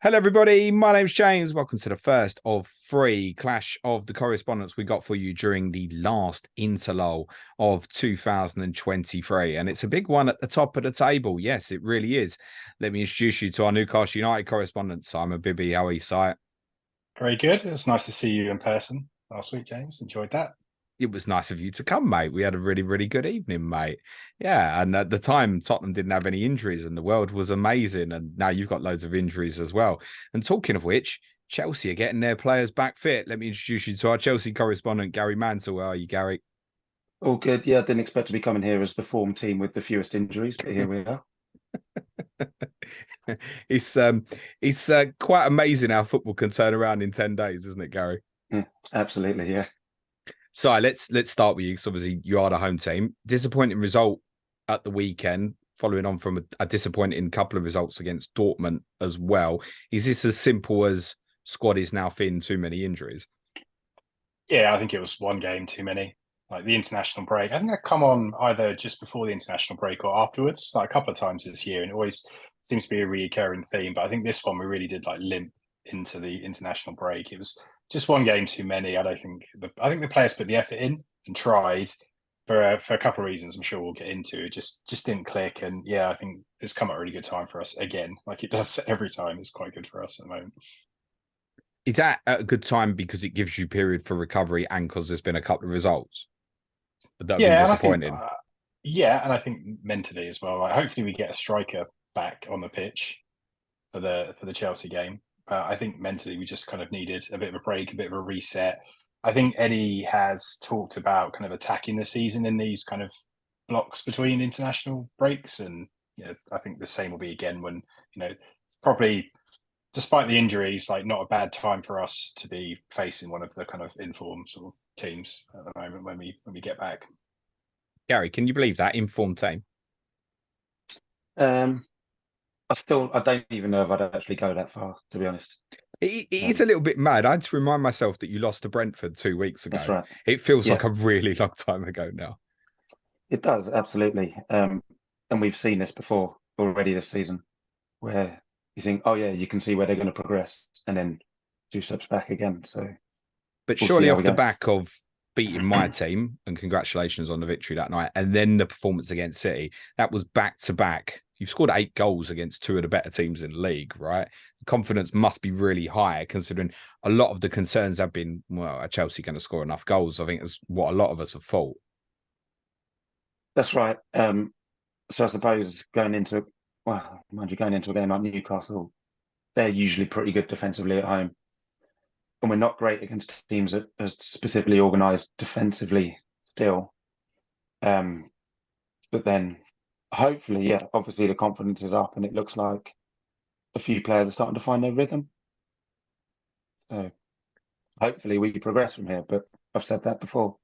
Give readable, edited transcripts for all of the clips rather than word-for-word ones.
Hello, everybody. My name's James. Welcome to the first of three Clash of the Correspondents we got for you during the last interlull of 2023. And it's a big one at the top of the table. Yes, it really is. Let me introduce you to our Newcastle United correspondent, Simon Bibby. How are you, Si? Very good. It's nice to see you in person last week, James. Enjoyed that. It was nice of you to come, mate. We had a really, really good evening, mate. Yeah, and at the time, Tottenham didn't have any injuries and the world was amazing. And now you've got loads of injuries as well. And talking of which, Chelsea are getting their players back fit. Let me introduce you to our Chelsea correspondent, Gary Mantle. How are you, Gary? All good. Yeah, I didn't expect to be coming here as the form team with the fewest injuries, but here we are. It's quite amazing how football can turn around in 10 days, isn't it, Gary? Absolutely, yeah. So let's start with you, because obviously you are the home team. Disappointing result at the weekend, following on from a disappointing couple of results against Dortmund as well. Is this as simple as squad is now feeling too many injuries? Yeah, I think it was one game too many. Like the international break, I think I come on either just before the international break or afterwards, like a couple of times this year, and it always seems to be a recurring theme. But I think this one we really did like limp into the international break. It was just one game too many. I think the players put the effort in and tried for a couple of reasons. I'm sure we'll get into. It just didn't click, and yeah, I think it's come at a really good time for us again, like it does every time. It's quite good for us at the moment. Is that at a good time because it gives you period for recovery and because there's been a couple of results that have been Yeah, and I think disappointing? and I think mentally as well. Like, hopefully, we get a striker back on the pitch for the Chelsea game. I think mentally we just kind of needed a bit of a break, a bit of a reset. I think Eddie has talked about kind of attacking the season in these kind of blocks between international breaks, and I think the same will be again when probably despite the injuries, like not a bad time for us to be facing one of the kind of informed sort of teams at the moment when we get back. Gary, can you believe that informed team? Um, I don't even know if I'd actually go that far, to be honest. It is a little bit mad. I had to remind myself that you lost to Brentford 2 weeks ago. That's right. It feels Yeah, like a really long time ago now. it does, absolutely. And we've seen this before already this season, where you think, oh yeah, you can see where they're going to progress, and then 2 steps back again. So But we'll see surely how off we the go. back of beating my team, and congratulations on the victory that night, and then the performance against City, that was back to back. You've scored 8 goals against 2 of the better teams in the league, right? The confidence must be really high, considering a lot of the concerns have been, well, are Chelsea going to score enough goals? I think that's what a lot of us have thought. That's right. So I suppose mind you, going into a game like Newcastle, they're usually pretty good defensively at home. And we're not great against teams that are specifically organised defensively still. But then hopefully, yeah, obviously the confidence is up and it looks like a few players are starting to find their rhythm. So hopefully we progress from here. But I've said that before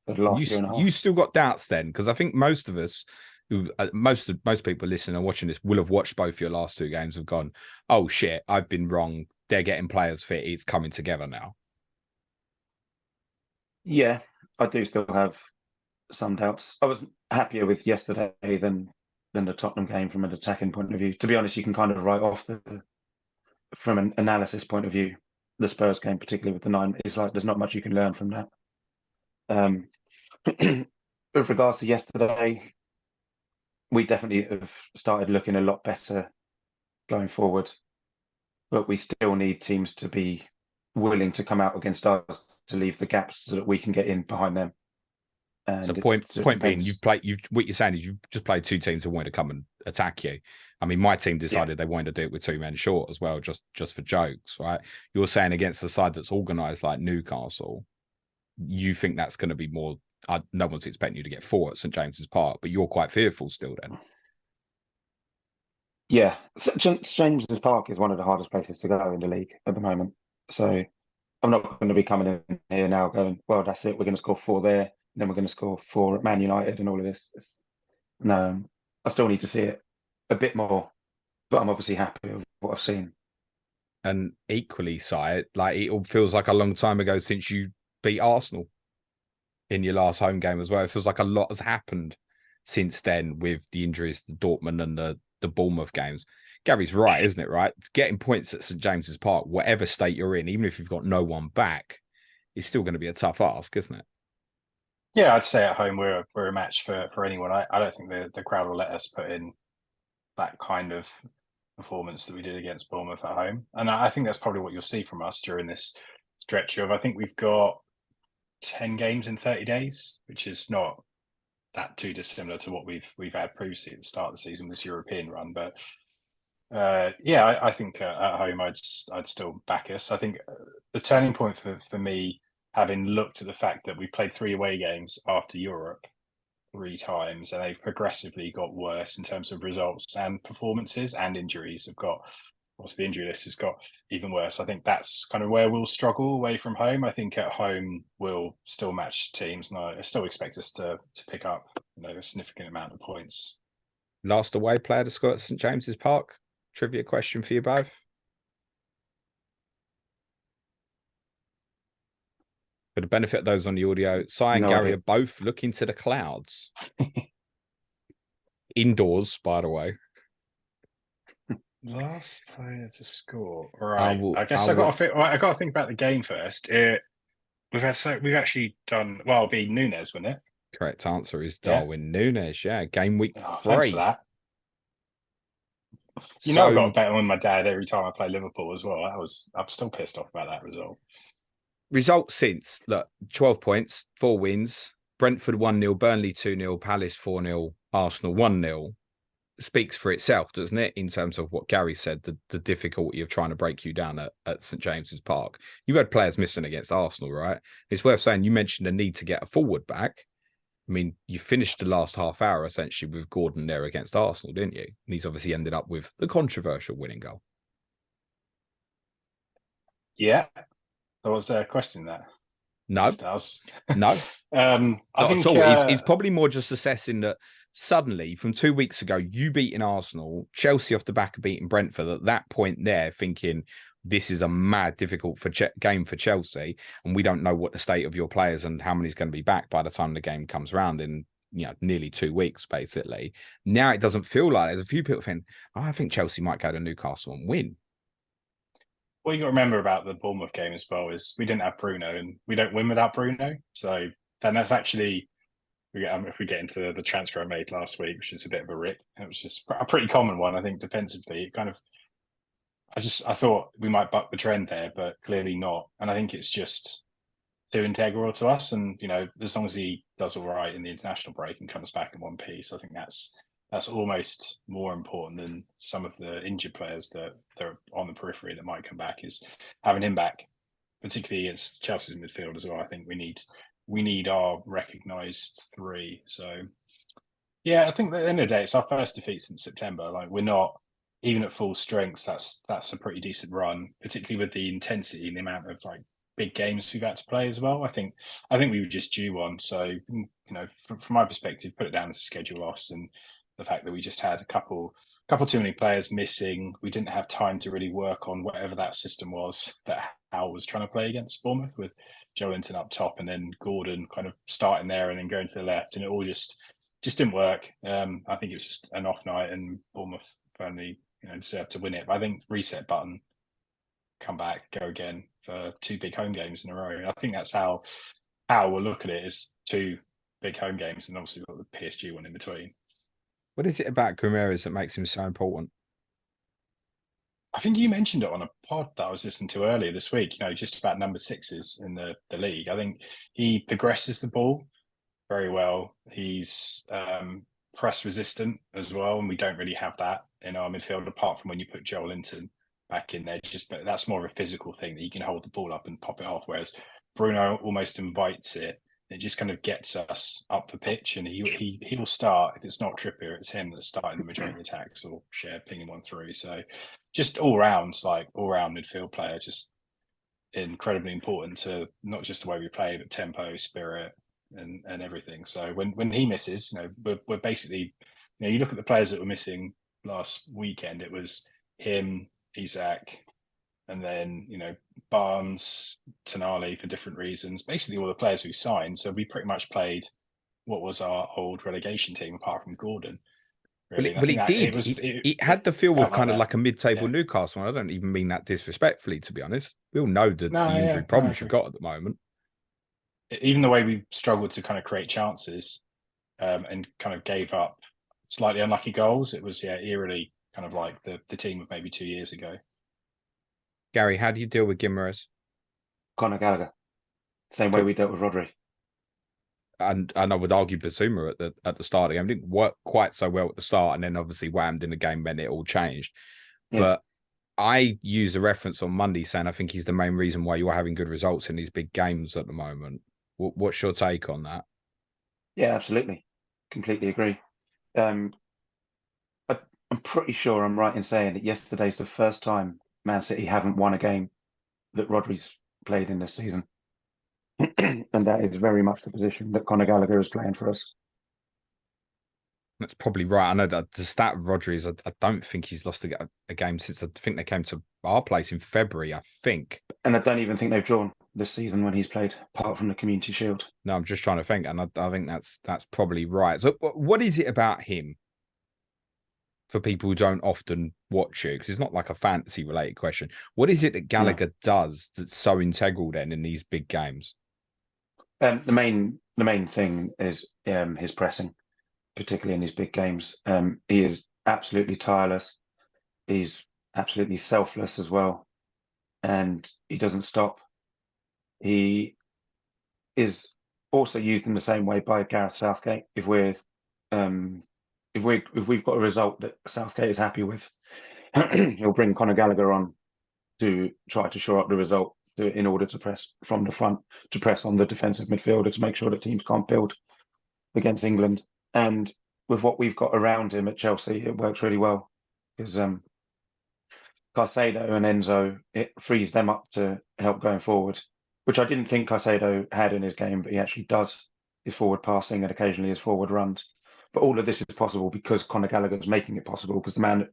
for the You last year and a you half. still got doubts then, because I think most of us, who most people listening and watching this, will have watched both your last 2 games. Have gone, oh shit, I've been wrong. They're getting players fit. It's coming together now. Yeah, I do still have some doubts. I was happier with yesterday than the Tottenham game from an attacking point of view. To be honest, you can kind of write off from an analysis point of view, the Spurs game, particularly with the 9. It's like there's not much you can learn from that. With regards to yesterday, we definitely have started looking a lot better going forward, but we still need teams to be willing to come out against us to leave the gaps so that we can get in behind them. So And it point being, depends. what you're saying is you've just played 2 teams who wanted to come and attack you. I mean, my team Yeah, decided they wanted to do it with 2 men short as well, just for jokes, right? You're saying against the side that's organised like Newcastle, you think that's going to be more. No one's expecting you to get 4 at St James's Park, but you're quite fearful still. Then yeah. St James's Park is one of the hardest places to go in the league at the moment. So I'm not going to be coming in here now going, well, that's it. We're going to score 4 there. Then we're going to score 4 at Man United and all of this. No, I still need to see it a bit more, but I'm obviously happy with what I've seen. and equally, side like it all feels like a long time ago since you beat Arsenal in your last home game as well. It feels like a lot has happened since then with the injuries to Dortmund and the Bournemouth games. Gary's right, isn't it? Right, getting points at St James's Park, whatever state you're in, even if you've got no one back, is still going to be a tough ask, isn't it? Yeah, I'd say at home we're a match for anyone. I don't think the crowd will let us put in that kind of performance that we did against Bournemouth at home, and I think that's probably what you'll see from us during this stretch of. I think we've got 10 games in 30 days, which is not that too dissimilar to what we've had previously at the start of the season, this European run. But yeah, I think at home I'd still back us. I think the turning point for me, having looked at the fact that we played 3 away games after Europe 3 times, and they've progressively got worse in terms of results and performances, and injuries have got. Also, the injury list has got even worse. I think that's kind of where we'll struggle away from home. I think at home we'll still match teams, and I still expect us to pick up a significant amount of points. Last away player to score at St James's Park. Trivia question for you both. For the benefit of those on the audio, Cy and Gary are both looking to the clouds. Indoors, by the way. Last player to score. Right. I guess I got to think about the game first. We've actually done well. It'll be Nunes, wouldn't it? Correct answer is Darwin Nunes. Yeah, game week 3. Thanks for that. I've got to bet on my dad every time I play Liverpool as well. I'm still pissed off about that result. Results since, look, 12 points, 4 wins. Brentford 1-0, Burnley 2-0, Palace 4-0, Arsenal 1-0. Speaks for itself, doesn't it, in terms of what Gary said, the difficulty of trying to break you down at St James's Park. You had players missing against Arsenal, right? It's worth saying you mentioned the need to get a forward back. I mean, you finished the last half hour essentially with Gordon there against Arsenal, didn't you? And he's obviously ended up with the controversial winning goal. Yeah. There was a question there. No. No. I think it's probably more just assessing that suddenly from 2 weeks ago, you beating Arsenal, Chelsea off the back of beating Brentford, at that point there thinking this is a mad difficult game for Chelsea, and we don't know what the state of your players and how many's going to be back by the time the game comes around in nearly 2 weeks, basically. Now it doesn't feel like there's a few people think, I think Chelsea might go to Newcastle and win. What you got to remember about the Bournemouth game as well is we didn't have Bruno, and we don't win without Bruno. So then that's actually, if we get into the transfer I made last week, which is a bit of a rip, it was just a pretty common one, I think, defensively. It kind of, I thought we might buck the trend there, but clearly not. And I think it's just too integral to us. And, as long as he does all right in the international break and comes back in one piece, I think that's almost more important than some of the injured players that are on the periphery that might come back, is having him back, particularly against Chelsea's midfield as well. I think we need our recognised 3. So, yeah, I think at the end of the day, it's our first defeat since September. Like, we're not, even at full strength, that's a pretty decent run, particularly with the intensity and the amount of big games we've had to play as well. I think we were just due one. So, from my perspective, put it down as a schedule loss, and the fact that we just had a couple too many players missing. We didn't have time to really work on whatever that system was that Hal was trying to play against Bournemouth, with Joelinton up top and then Gordon kind of starting there and then going to the left, and it all just didn't work. I think it was just an off night, and Bournemouth finally deserved to win it. But I think reset button, come back, go again for 2 big home games in a row. And I think that's how we'll look at it, is 2 big home games, and obviously we've got the PSG one in between. What is it about Guimarães that makes him so important? I think you mentioned it on a pod that I was listening to earlier this week, just about number 6s in the league. I think he progresses the ball very well. He's press resistant as well, and we don't really have that in our midfield, apart from when you put Joelinton back in there. But that's more of a physical thing, that he can hold the ball up and pop it off, whereas Bruno almost invites it. It just kind of gets us up the pitch, and he will start. If it's not Trippier, it's him that's starting the majority of attacks, or Share pinging one through. So just all round midfield player, just incredibly important to not just the way we play, but tempo, spirit, and everything. So when he misses, we're basically, you look at the players that were missing last weekend. It was him, Isak, and then, Barnes, Tonali for different reasons, basically all the players who signed. So we pretty much played what was our old relegation team, apart from Gordon, Really, Well, he did. He had the feel of felt kind of that. like a mid-table Yeah. Newcastle. And I don't even mean that disrespectfully, to be honest. We all know the No, injury yeah, no, I problems you've agree. got at the moment. Even the way we struggled to kind of create chances and kind of gave up slightly unlucky goals, it was eerily kind of like the team of maybe 2 years ago. Gary, how do you deal with Guimarães? Conor Gallagher, same way we dealt with Rodri. And I would argue Basuma at the start of the game didn't work quite so well at the start, and then obviously whammed in the game, then it all changed. Yeah. But I used a reference on Monday saying I think he's the main reason why you're having good results in these big games at the moment. What's your take on that? Yeah, absolutely. Completely agree. I'm pretty sure I'm right in saying that yesterday's the first time Man City haven't won a game that Rodri's played in this season. And that is very much the position that Conor Gallagher is playing for us. That's probably right. I know that the stat of Rodri is I don't think he's lost a game since I think they came to our place in February, I think. And I don't even think they've drawn this season when he's played, apart from the Community Shield. No, I'm just trying to think, and I think that's probably right. So what is it about him for people who don't often watch it? Because it's not like a fantasy related question. What is it that Gallagher does that's so integral then in these big games? The main thing is his pressing, particularly in these big games. He is absolutely tireless. He's absolutely selfless as well, and he doesn't stop. He is also used in the same way by Gareth Southgate. If we've got a result that Southgate is happy with, he'll bring Conor Gallagher on to try to shore up the result in order to press from the front, to press on the defensive midfielder to make sure that teams can't build against England. And with what we've got around him at Chelsea, it works really well because Caicedo and Enzo, it frees them up to help going forward, which I didn't think Caicedo had in his game, but he actually does. His forward passing and occasionally his forward runs. But all of this is possible because Conor Gallagher is making it possible, because the man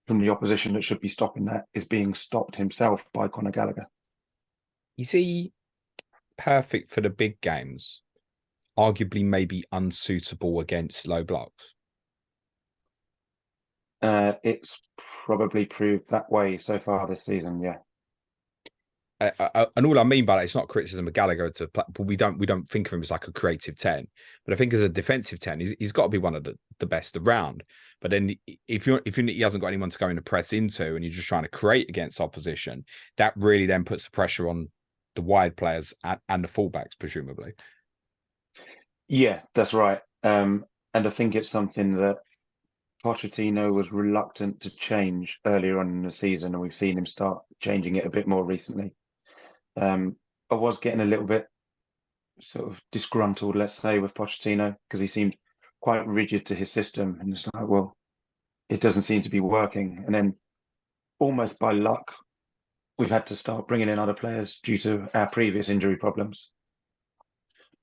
from the opposition that should be stopping that is being stopped himself by Conor Gallagher. Is he perfect for the big games? Arguably maybe unsuitable against low blocks? It's probably proved that way so far this season, yeah. And all I mean by that, it's not criticism of Gallagher but we don't think of him as like a creative 10. But I think as a defensive 10, he's got to be one of the best around. But then if he hasn't got anyone to go in to press into, and you're just trying to create against opposition, that really then puts the pressure on the wide players and the fullbacks, presumably. Yeah, that's right. And I think it's something that Pochettino was reluctant to change earlier on in the season, and we've seen him start changing it a bit more recently. I was getting a little bit sort of disgruntled, let's say, with Pochettino, because he seemed quite rigid to his system, and it's like, well, it doesn't seem to be working. And then almost by luck, we've had to start bringing in other players due to our previous injury problems.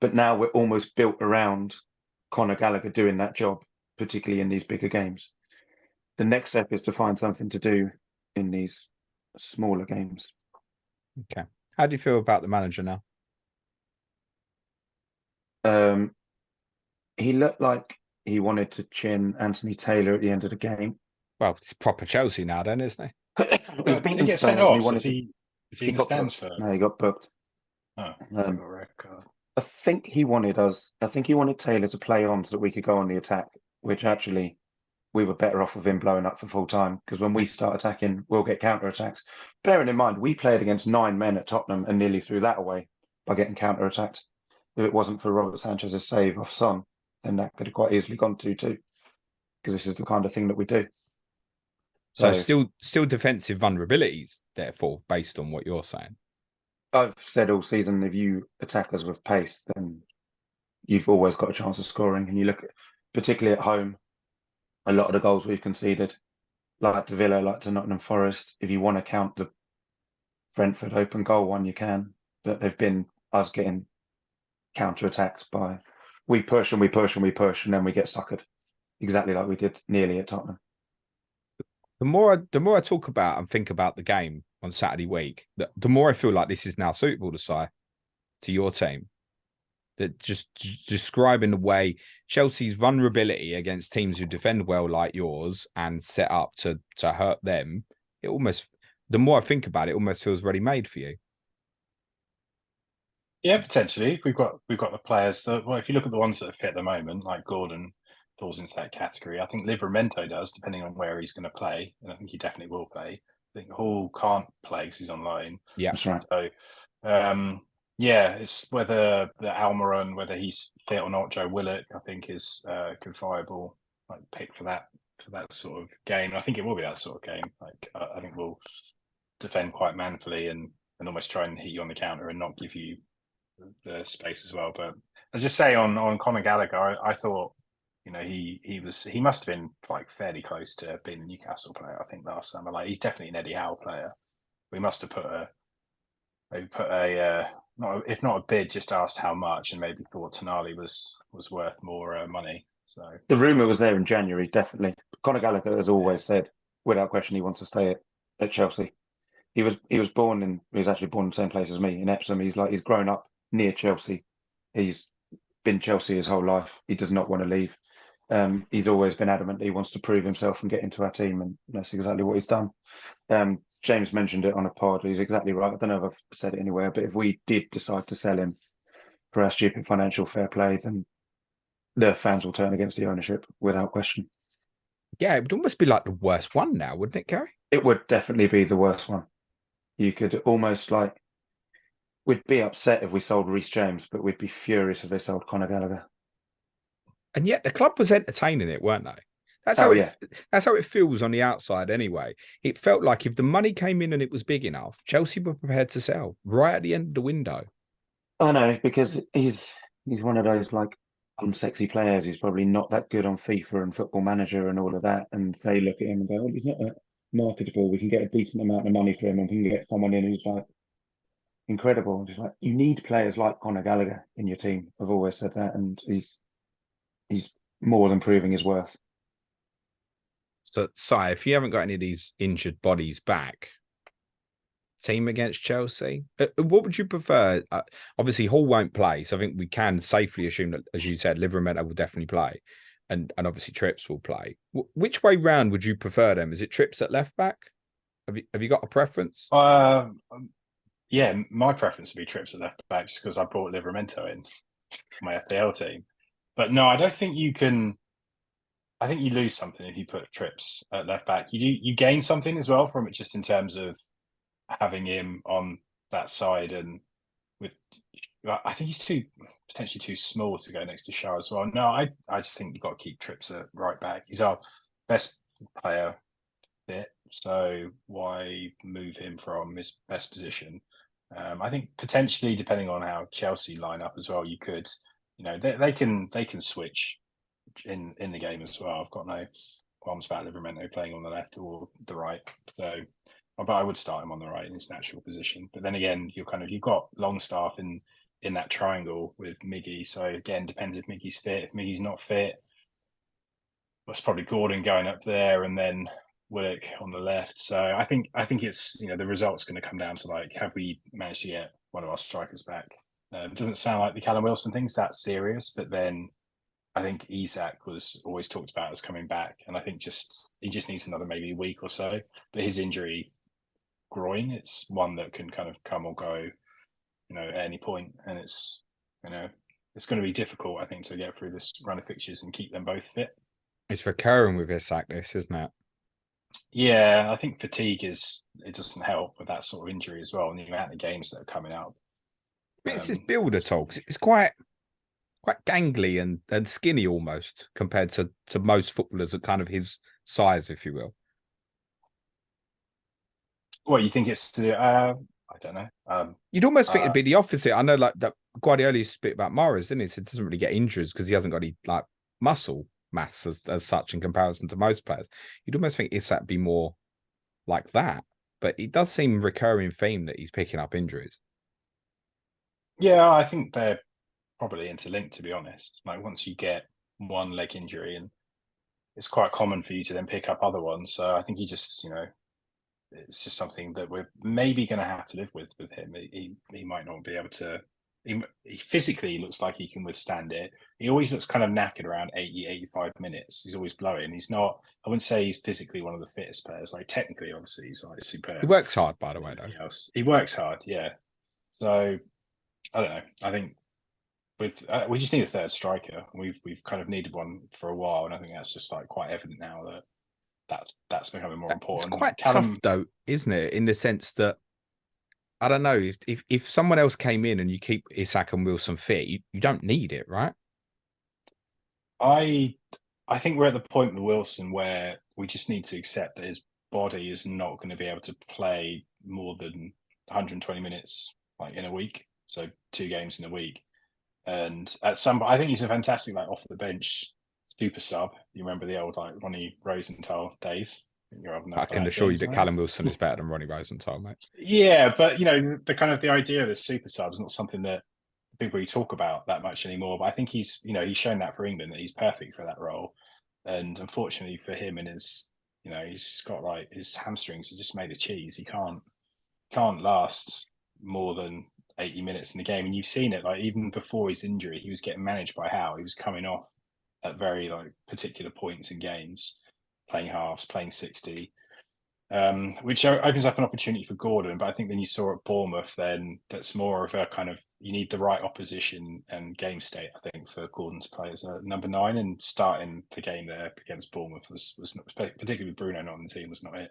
But now we're almost built around Conor Gallagher doing that job, particularly in these bigger games. The next step is to find something to do in these smaller games. Okay. How do you feel about the manager now? He looked like he wanted to chin Anthony Taylor at the end of the game. Well, it's proper Chelsea now, then, isn't he? Did he get sent off? Is he in the stands for? No, he got booked. Oh, I think he wanted Taylor to play on so that we could go on the attack, which actually we were better off with him blowing up for full time, because when we start attacking, we'll get counter attacks. Bearing in mind, we played against 9 men at Tottenham and nearly threw that away by getting counter attacked. If it wasn't for Robert Sanchez's save off Son, then that could have quite easily gone 2-2, because this is the kind of thing that we do. So still defensive vulnerabilities, therefore, based on what you're saying. I've said all season, if you attack us with pace, then you've always got a chance of scoring. And you look at, particularly at home, a lot of the goals we've conceded, like to Villa, like to Nottingham Forest, if you want to count the Brentford open goal one, you can. But they've been us getting counter-attacked by, we push and we push and we push, and then we get suckered, exactly like we did nearly at Tottenham. The more I talk about and think about the game on Saturday week, the more I feel like this is now suitable to your team. that just describing the way Chelsea's vulnerability against teams who defend well like yours and set up to hurt them, it almost, the more I think about it, almost feels ready made for you. Yeah, potentially. We've got the players that, well, if you look at the ones that are fit at the moment, like Gordon falls into that category. I think Livramento does, depending on where he's going to play, and I think he definitely will play. I think Hall can't play because he's on loan. Yeah, That's right. So, yeah, it's whether the Almiron, whether he's fit or not. Joe Willock, I think, is a good viable pick for that sort of game. I think it will be that sort of game. I think we'll defend quite manfully and almost try and hit you on the counter and not give you the space as well. But I'll just say on Conor Gallagher, I thought, he must have been fairly close to being a Newcastle player, I think, last summer. He's definitely an Eddie Howe player. We must have put a if not a bid, just asked how much, and maybe thought Tonali was worth more money. So the rumor was there in January, definitely. Conor Gallagher has always said, without question, he wants to stay at Chelsea. He was actually born in the same place as me, in Epsom. He's grown up near Chelsea. He's been Chelsea his whole life. He does not want to leave. He's always been adamant he wants to prove himself and get into our team, and that's exactly what he's done. James mentioned it on a pod. He's exactly right. I don't know if I've said it anywhere, but if we did decide to sell him for our stupid financial fair play, then the fans will turn against the ownership without question. Yeah, it would almost be like the worst one now, wouldn't it, Gary? It would definitely be the worst one. You could almost we'd be upset if we sold Reece James, but we'd be furious if they sold Conor Gallagher. And yet the club was entertaining it, weren't they? That's how it feels on the outside anyway. It felt like if the money came in and it was big enough, Chelsea were prepared to sell right at the end of the window. I know, because he's one of those unsexy players. He's probably not that good on FIFA and Football Manager and all of that. And they look at him and go, well, he's not that marketable. We can get a decent amount of money for him, and we can get someone in who's incredible. Just you need players like Conor Gallagher in your team. I've always said that, and he's more than proving his worth. So, Si, if you haven't got any of these injured bodies back, team against Chelsea, what would you prefer? Obviously, Hall won't play, so I think we can safely assume that, as you said, Livramento will definitely play, and obviously Trips will play. Which way round would you prefer them? Is it Trips at left back? Have you got a preference? Yeah, my preference would be Trips at left back, just because I brought Livramento in for my FPL team. But no, I don't think you can. I think you lose something if you put Trips at left back. You gain something as well from it, just in terms of having him on that side, and I think he's potentially too small to go next to Shaw as well. No, I just think you've got to keep Trips at right back. He's our best player fit, so why move him from his best position? I think potentially, depending on how Chelsea line up as well, you could, they can switch in the game as well. I've got no qualms about Livramento playing on the left or the right. So, but I would start him on the right in his natural position. But then again, you've got Longstaff in that triangle with Miggy. So again, depends if Miggy's fit. If Miggy's not fit, it's probably Gordon going up there and then Willock on the left. So I think it's the result's going to come down to have we managed to get one of our strikers back. It doesn't sound like the Callum Wilson thing's that serious, but then I think Isak was always talked about as coming back, and I think he just needs another maybe week or so. But his injury, groin, it's one that can kind of come or go, at any point, and it's it's going to be difficult, I think, to get through this run of fixtures and keep them both fit. It's recurring with Isak, this, isn't it? Yeah, I think fatigue doesn't help with that sort of injury as well, and the amount of games that are coming out. It's his build at all. It's quite gangly and skinny almost compared to most footballers at kind of his size, if you will. What you think it's to do? I don't know. You'd almost think it'd be the opposite. I know, that Guardiola used to speak about Mahrez, didn't he? So he doesn't really get injuries because he hasn't got any muscle mass as such in comparison to most players. You'd almost think Isak be more like that, but it does seem recurring theme that he's picking up injuries. Yeah, I think they're probably interlinked, to be honest. Once you get one leg injury, and it's quite common for you to then pick up other ones. So I think he just, it's just something that we're maybe going to have to live with him. He might not be able to he physically looks like he can withstand it. He always looks kind of knackered around 80, 85 minutes. He's always blowing. He's not, I wouldn't say he's physically one of the fittest players. Like technically, obviously, he's like superb. He works hard, by the way, though. He works hard, yeah. So I don't know. I think we just need a third striker. We've kind of needed one for a while, and I think that's just like quite evident now that's becoming more important. It's quite tough, though, isn't it? In the sense that I don't know if someone else came in and you keep Isak and Wilson fit, you don't need it, right? I think we're at the point with Wilson where we just need to accept that his body is not going to be able to play more than 120 minutes like in a week, so 2 games in a week. And I think he's a fantastic like off the bench super sub. You remember the old like Ronnie Rosenthal days? I can assure you that Callum Wilson is better than Ronnie Rosenthal, mate. Yeah, but the idea of the super sub is not something that people really talk about that much anymore. But I think he's shown that for England that he's perfect for that role. And unfortunately for him and his, he's got like his hamstrings are just made of cheese. He can't last more than 80 minutes in the game. And you've seen it, like even before his injury, he was getting managed by Howe. He was coming off at very like particular points in games, playing halves, playing 60, which opens up an opportunity for Gordon. But I think then you saw at Bournemouth, then that's more of a kind of, you need the right opposition and game state, I think, for Gordon to play as a number 9, and starting the game there against Bournemouth was not, particularly with Bruno not on the team, was not it.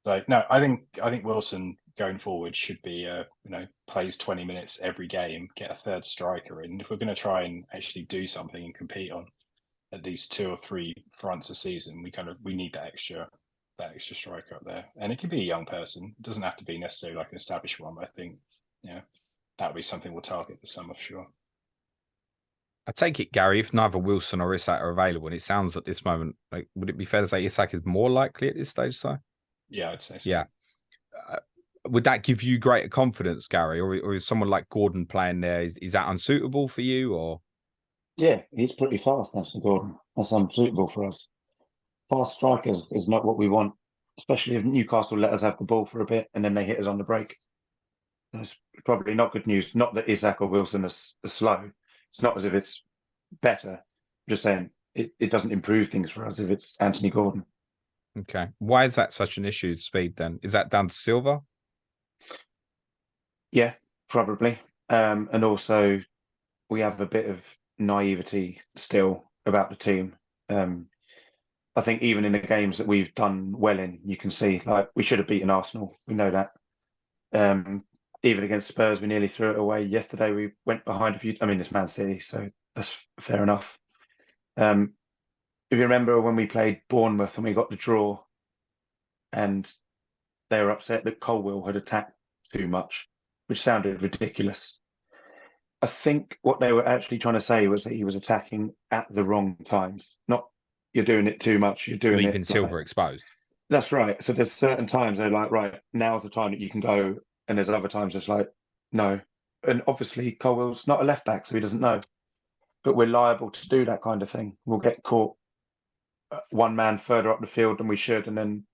So no, I think Wilson going forward should be plays 20 minutes every game, get a third striker in. If we're going to try and actually do something and compete on at least 2 or 3 fronts a season, we need that extra striker up there. And it could be a young person. It doesn't have to be necessarily like an established one, but I think that'll be something we'll target this summer for sure. I take it, Gary, if neither Wilson or Isak are available, and it sounds at this moment, like, would it be fair to say Isak is more likely at this stage, so? Yeah, I'd say so. Yeah. Would that give you greater confidence, Gary? Or is someone like Gordon playing there, is that unsuitable for you? Or Yeah, he's pretty fast, that's Gordon. That's unsuitable for us. Fast strikers is not what we want, especially if Newcastle let us have the ball for a bit and then they hit us on the break. It's probably not good news. Not that Isak or Wilson are slow. It's not as if it's better. I'm just saying it doesn't improve things for us if it's Anthony Gordon. Okay. Why is that such an issue, speed, then? Is that down to Silva? Yeah, probably. And also, we have a bit of naivety still about the team. I think even in the games that we've done well in, you can see, like, we should have beaten Arsenal. We know that. Even against Spurs, we nearly threw it away. Yesterday, we went behind a few. I mean, it's Man City, so that's fair enough. If you remember when we played Bournemouth and we got the draw, and they were upset that Colwill had attacked too much, which sounded ridiculous. I think what they were actually trying to say was that he was attacking at the wrong times. Not you're doing it too much. You're doing leaving it Silva exposed. That's right. So there's certain times they're like, right, now's the time that you can go, and there's other times it's like, no. And obviously Colwill's not a left back, so he doesn't know. But we're liable to do that kind of thing. We'll get caught one man further up the field than we should, and then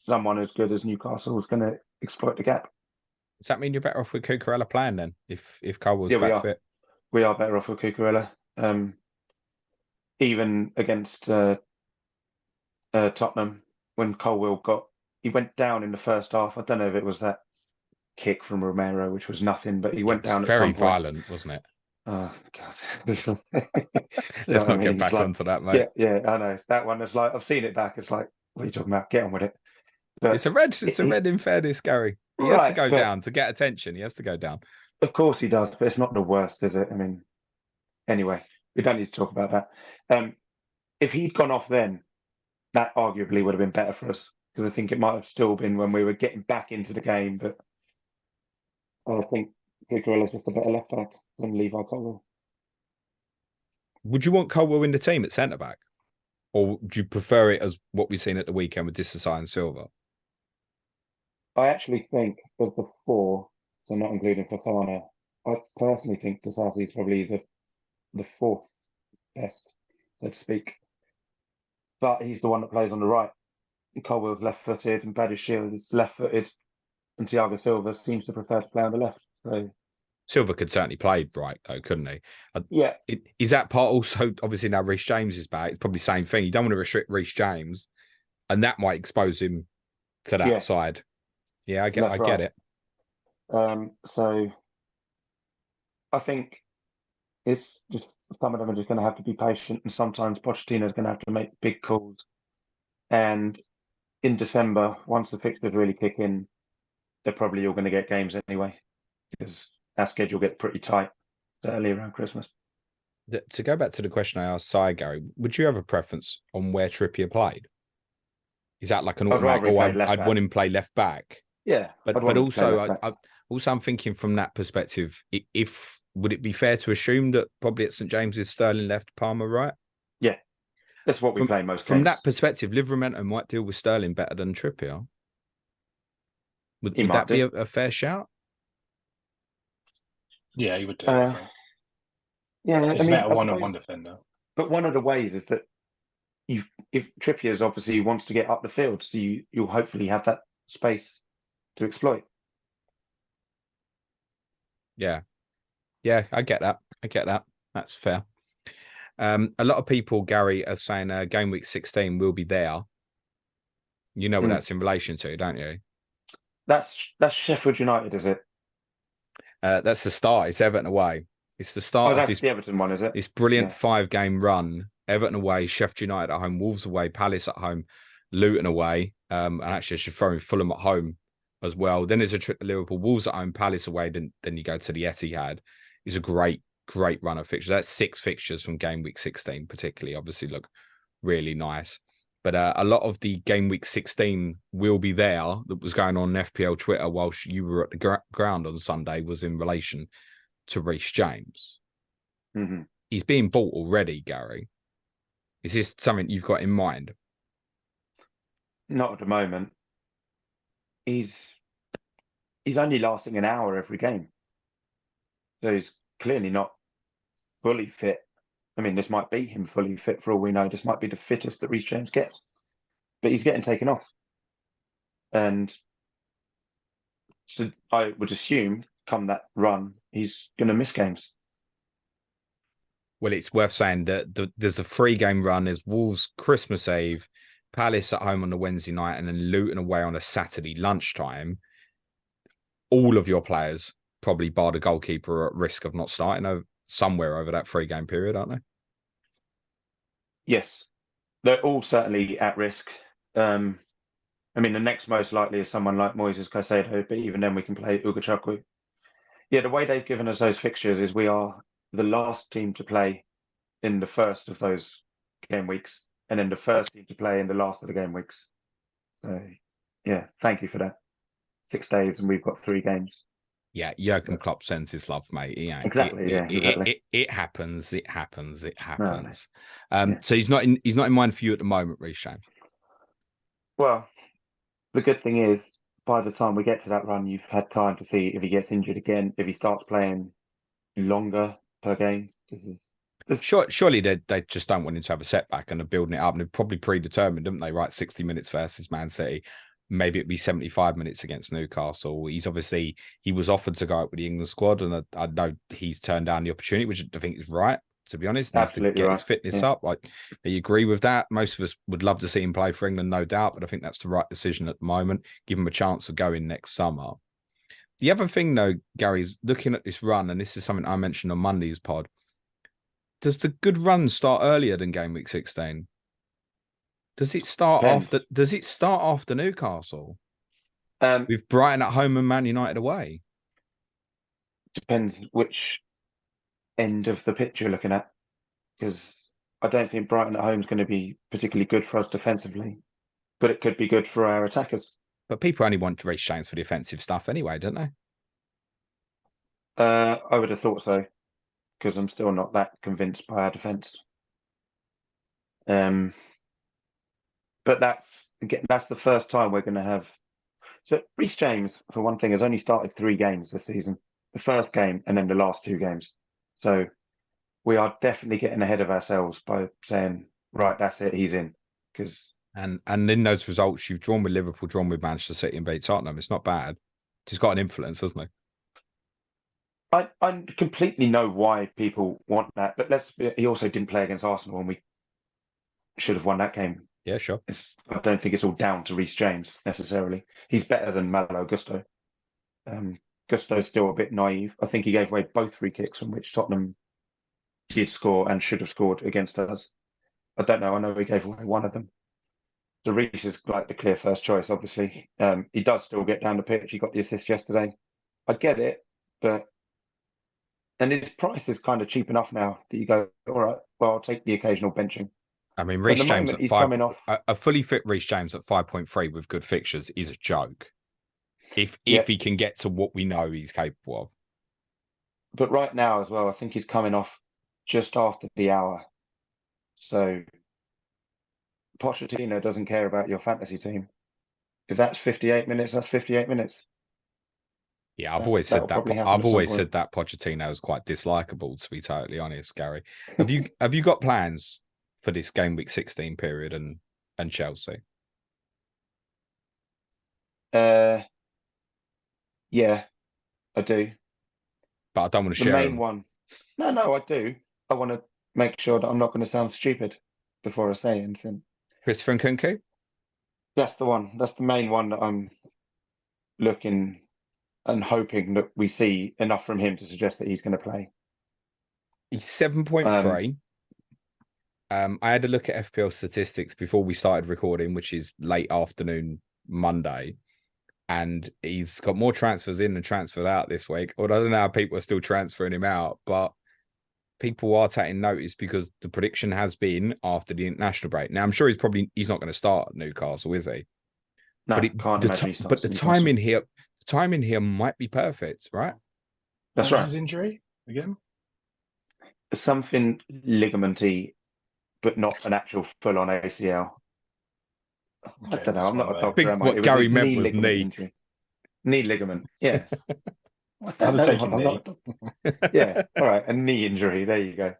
someone as good as Newcastle is going to exploit the gap. Does that mean you're better off with Cucurella playing then, if Colwill's back fit? We are better off with Cucurella. Even against Tottenham, when Colwill he went down in the first half. I don't know if it was that kick from Romero, which was nothing, but he went down at very some point. Violent, wasn't it? Oh God! Let's not get back onto that, mate. Yeah, I know that one. Is like, I've seen it back. It's like, what are you talking about? Get on with it. But it's a red. It's a red in fairness, Gary. He has to go down to get attention. He has to go down. Of course he does, but it's not the worst, is it? I mean, anyway, we don't need to talk about that. If he'd gone off then, that arguably would have been better for us, because I think it might have still been when we were getting back into the game. But I think Cucurella's just a better left back than Levi Colwill. Would you want Colwill in the team at centre back, or would you prefer it as what we've seen at the weekend with Disasi and Silva? I actually think of the 4, so not including Fofana, I personally think Disasi is probably the 4th best, so to speak. But he's the one that plays on the right. Colwill's left-footed, and Badiashile is left-footed, and Thiago Silva seems to prefer to play on the left. So Silva could certainly play right though, couldn't he? Yeah. Is that part also, obviously now Reece James is back, it's probably the same thing. You don't want to restrict Reece James, and that might expose him to that side. Yeah, I get it. So I think it's just some of them are just going to have to be patient, and sometimes Pochettino's going to have to make big calls. And in December, once the fixtures really kick in, they're probably all going to get games anyway, because our schedule gets pretty tight early around Christmas. To go back to the question I asked Si, Gary, would you have a preference on where Trippier played? Is that like an automatic? I'd want him play left back. Yeah, but also, I'm thinking from that perspective. If would it be fair to assume that probably at St James's, Sterling left, Palmer right? Yeah, that's what we play most. From that perspective, Livramento might deal with Sterling better than Trippier. Would that be a fair shout? Yeah, he would do. Yeah, it's about a one-on-one defender. But one of the ways is that if Trippier's obviously wants to get up the field, so you'll hopefully have that space to exploit. Yeah, I get that. That's fair. A lot of people, Gary, are saying game week 16 will be there. You know what that's in relation to, don't you? That's Sheffield United, is it? That's the start. It's Everton away. It's the start of this. The Everton one, is it? This brilliant 5-game run. Everton away, Sheffield United at home, Wolves away, Palace at home, Luton away, and actually I should throw in Fulham at home as well. Then there's a trip to Liverpool, Wolves at home, Palace away. Then you go to the Etihad. It's a great run of fixtures. That's 6 fixtures from game week 16, particularly. Obviously, look really nice. But a lot of the game week 16 will be there that was going on FPL Twitter whilst you were at the ground on Sunday was in relation to Reece James. Mm-hmm. He's being bought already, Gary. Is this something you've got in mind? Not at the moment. He's only lasting an hour every game. So he's clearly not fully fit. I mean, this might be him fully fit for all we know. This might be the fittest that Reece James gets. But he's getting taken off. And so I would assume, come that run, he's going to miss games. Well, it's worth saying that there's a 3-game run. There's Wolves Christmas Eve, Palace at home on the Wednesday night, and then Luton away on a Saturday lunchtime. All of your players, probably bar the goalkeeper, are at risk of not starting somewhere over that 3-game period, aren't they? Yes, they're all certainly at risk. I mean, the next most likely is someone like Moises Caicedo, but even then we can play Ugachukwu. Yeah, the way they've given us those fixtures is we are the last team to play in the first of those game weeks, and then the first team to play in the last of the game weeks. So, yeah, thank you for that. 6 days, and we've got 3 games. Yeah, Jurgen Klopp sends his love, mate. Exactly. It happens. It happens. Yeah. So he's not in mind for you at the moment, Reece James. Well, the good thing is, by the time we get to that run, you've had time to see if he gets injured again, if he starts playing longer per game. Surely they just don't want him to have a setback and are building it up, and they're probably predetermined, didn't they? Right, 60 minutes versus Man City. Maybe it'd be 75 minutes against Newcastle. He was offered to go out with the England squad, and I know he's turned down the opportunity, which I think is right. To be honest, needs to get his fitness up. Like, you agree with that? Most of us would love to see him play for England, no doubt, but I think that's the right decision at the moment. Give him a chance of going next summer. The other thing, though, Gary, is looking at this run, and this is something I mentioned on Monday's pod. Does the good run start earlier than game week 16? Does it start after Newcastle? With Brighton at home and Man United away? Depends which end of the pitch you're looking at, because I don't think Brighton at home is going to be particularly good for us defensively, but it could be good for our attackers. But people only want Reece James for the offensive stuff anyway, don't they? I would have thought so, because I'm still not that convinced by our defence. But that's the first time we're going to have. So Reece James, for one thing, has only started 3 games this season. The first game and then the last 2 games. So we are definitely getting ahead of ourselves by saying, right, that's it, he's in. And in those results, you've drawn with Liverpool, drawn with Manchester City and beat Tottenham. It's not bad. He's got an influence, hasn't he? I completely know why people want that, but he also didn't play against Arsenal, and we should have won that game. Yeah, sure. I don't think it's all down to Reece James necessarily. He's better than Malo Gusto. Gusto's still a bit naive. I think he gave away both free kicks from which Tottenham did score and should have scored against us. I don't know. I know he gave away one of them. So Reece is like the clear first choice, obviously. He does still get down the pitch. He got the assist yesterday. I get it, and his price is kind of cheap enough now that you go, all right, well, I'll take the occasional benching. I mean, Reece James at he's 5, coming off. a fully fit Reece James at 5.3 with good fixtures is a joke. If he can get to what we know he's capable of. But right now as well, I think he's coming off just after the hour. So Pochettino doesn't care about your fantasy team. If that's 58 minutes, that's 58 minutes. Yeah, I've always said that. I've always said that Pochettino is quite dislikable, to be totally honest, Gary. Have you got plans for this game week 16 period and Chelsea? Yeah, I do. But I don't want to share the main one. No, I do. I want to make sure that I'm not going to sound stupid before I say anything. Christopher Nkunku? That's the one. That's the main one that I'm looking and hoping that we see enough from him to suggest that he's going to play. He's 7.3. I had a look at FPL statistics before we started recording, which is late afternoon Monday. And he's got more transfers in than transferred out this week. Or I don't know how people are still transferring him out, but people are taking notice because the prediction has been after the international break. Now, I'm sure he's not going to start at Newcastle, is he? No, but the timing here might be perfect, right? That's what right. Was his injury again? Something ligamenty, but not an actual full-on ACL. I don't know. I'm not a doctor. I think what Gary meant was knee. Injury. Knee ligament. Yeah. I'm not a doctor. Yeah. All right. A knee injury. There you go.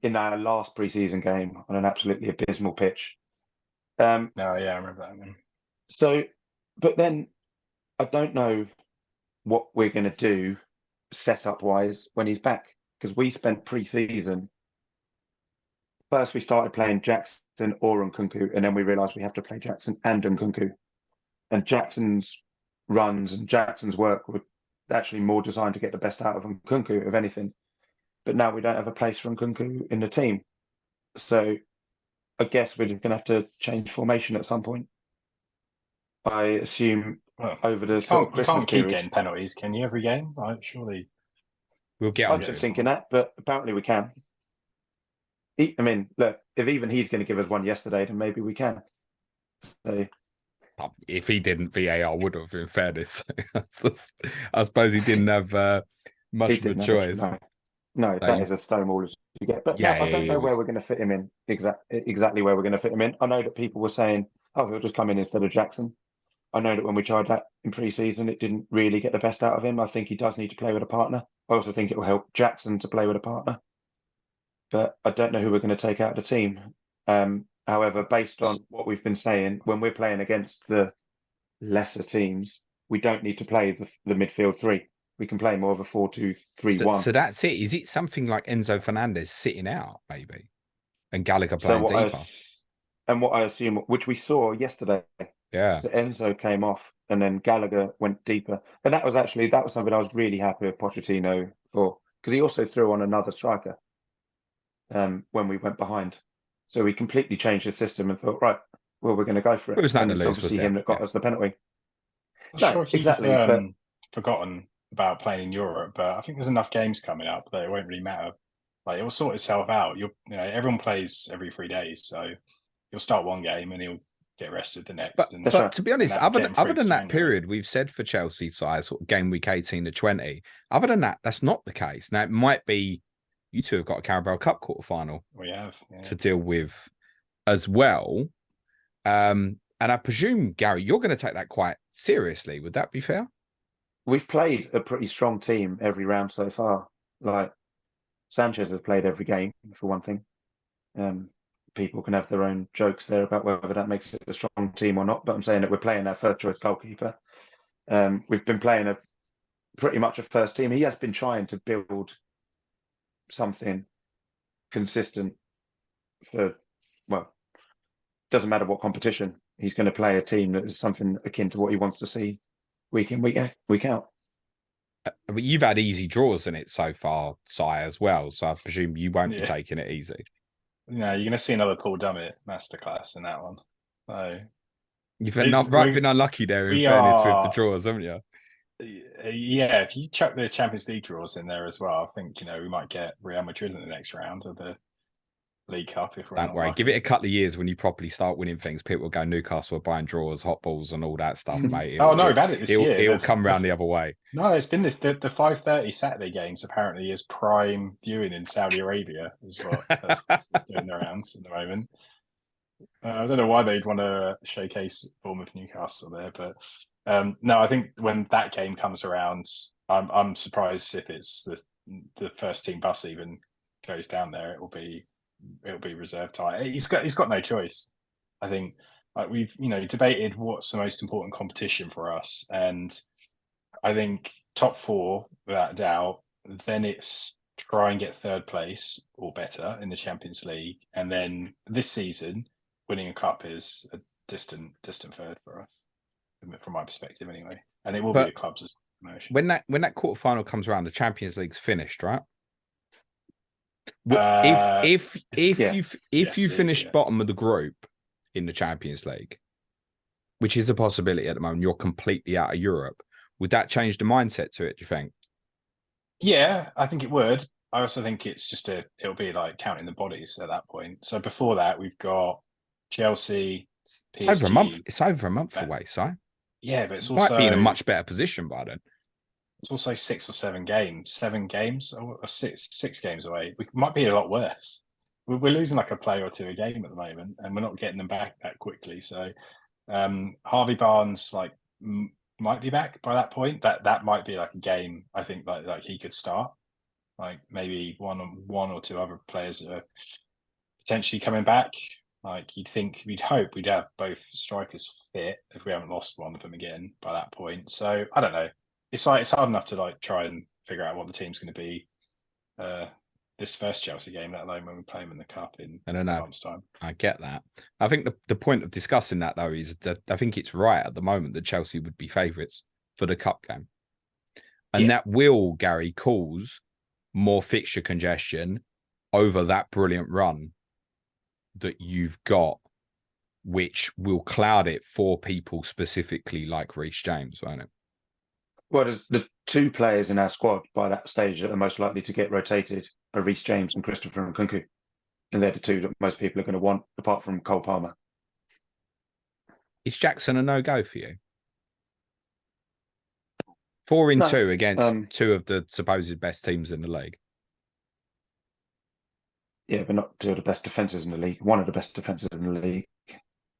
In our last pre-season game on an absolutely abysmal pitch. I remember that one. So, but then I don't know what we're going to do setup-wise when he's back, because we spent pre-season. First, we started playing Jackson or Nkunku, and then we realised we have to play Jackson and Nkunku. And Jackson's runs and Jackson's work were actually more designed to get the best out of Nkunku, if anything. But now we don't have a place for Nkunku in the team. So I guess we're just going to have to change formation at some point. I assume over the you can't keep getting penalties, can you, every game? Surely. We'll get I'm just thinking that, but apparently we can. I mean, look, if even he's going to give us one yesterday, then maybe we can. So, if he didn't, VAR would have, in fairness. I suppose he didn't have much of a choice. No, that is a stonewall as you get. But I don't know where we're going to fit him in, exactly where we're going to fit him in. I know that people were saying, he'll just come in instead of Jackson. I know that when we tried that in pre-season, it didn't really get the best out of him. I think he does need to play with a partner. I also think it will help Jackson to play with a partner. But I don't know who we're going to take out of the team. However, based on what we've been saying, when we're playing against the lesser teams, we don't need to play the midfield three. We can play more of a 4-2-3-1. So that's it. Is it something like Enzo Fernandez sitting out, maybe? And Gallagher playing deeper? And what I assume, which we saw yesterday. Yeah. So Enzo came off and then Gallagher went deeper. And that was something I was really happy with Pochettino for, because he also threw on another striker when we went behind. So we completely changed the system and thought, right, well, we're going to go for it. It was and it's obviously him that got us the penalty. Sure, exactly. But forgotten about playing in Europe, but I think there's enough games coming up that it won't really matter. Like, it will sort itself out. Everyone plays every 3 days, so you'll start one game and he'll get rested the next. But to be honest, other than that period, we've said for Chelsea size, sort of game week 18 to 20. Other than that, that's not the case. Now, it might be you two have got a Carabao Cup quarterfinal to deal with as well. And I presume, Gary, you're going to take that quite seriously. Would that be fair? We've played a pretty strong team every round so far. Like, Sanchez has played every game, for one thing. People can have their own jokes there about whether that makes it a strong team or not, but I'm saying that we're playing our first choice goalkeeper. We've been playing a pretty much a first team. He has been trying to build something consistent for, well, doesn't matter what competition. He's going to play a team that is something akin to what he wants to see week in, week out. But you've had easy draws in it so far, Si, as well. So I presume you won't be taking it easy. You're going to see another Paul Dummett masterclass in that one. So you've been unlucky there, in fairness, with the draws, haven't you? Yeah, if you chuck the Champions League draws in there as well, I think we might get Real Madrid in the next round of the League Cup. If we're Don't worry, give it a couple of years when you properly start winning things. People will go, Newcastle are buying draws, hot balls, and all that stuff, mate. We've had it this year. It'll come round the other way. No, it's been this. The 5:30 Saturday games apparently is prime viewing in Saudi Arabia as well. That's doing the rounds at the moment. I don't know why they'd want to showcase Bournemouth Newcastle there, but no, I think when that game comes around, I'm surprised if it's the first team bus even goes down there. It'll be reserve time. He's got no choice. I think we've debated what's the most important competition for us, and I think top four without doubt. Then it's try and get third place or better in the Champions League, and then this season winning a cup is a distant third for us, from my perspective anyway. And it will be the club's promotion. When that quarterfinal comes around, the Champions League's finished, right? If you finish bottom of the group in the Champions League, which is a possibility at the moment, you're completely out of Europe. Would that change the mindset to it, do you think? Yeah, I think it would. I also think it's just it'll be like counting the bodies at that point. So before that, we've got Chelsea, PSG. It's over a month away, Si. Yeah, but it's also might be in a much better position by then. It's also 6 or 7 games, 7 games, or 6 games away. We might be a lot worse. We're losing like a player or two a game at the moment, and we're not getting them back that quickly. So Harvey Barnes might be back by that point. That might be like a game. I think like he could start. Like maybe one or two other players are potentially coming back. Like we'd hope we'd have both strikers fit if we haven't lost one of them again by that point. So I don't know. It's hard enough to try and figure out what the team's going to be this first Chelsea game, let alone when we play them in the cup in a month's time. I get that. I think the point of discussing that though is that I think it's right at the moment that Chelsea would be favourites for the cup game, and that will, Gary, cause more fixture congestion over that brilliant run that you've got, which will cloud it for people specifically like Reece James, won't it? Well, there's the 2 players in our squad by that stage that are most likely to get rotated are Reece James and Christopher Nkunku. And they're the 2 that most people are going to want, apart from Cole Palmer. Is Jackson a no-go for you? 4 in 2 against 2 of the supposed best teams in the league. Yeah, but not 2 of the best defences in the league. 1 of the best defences in the league.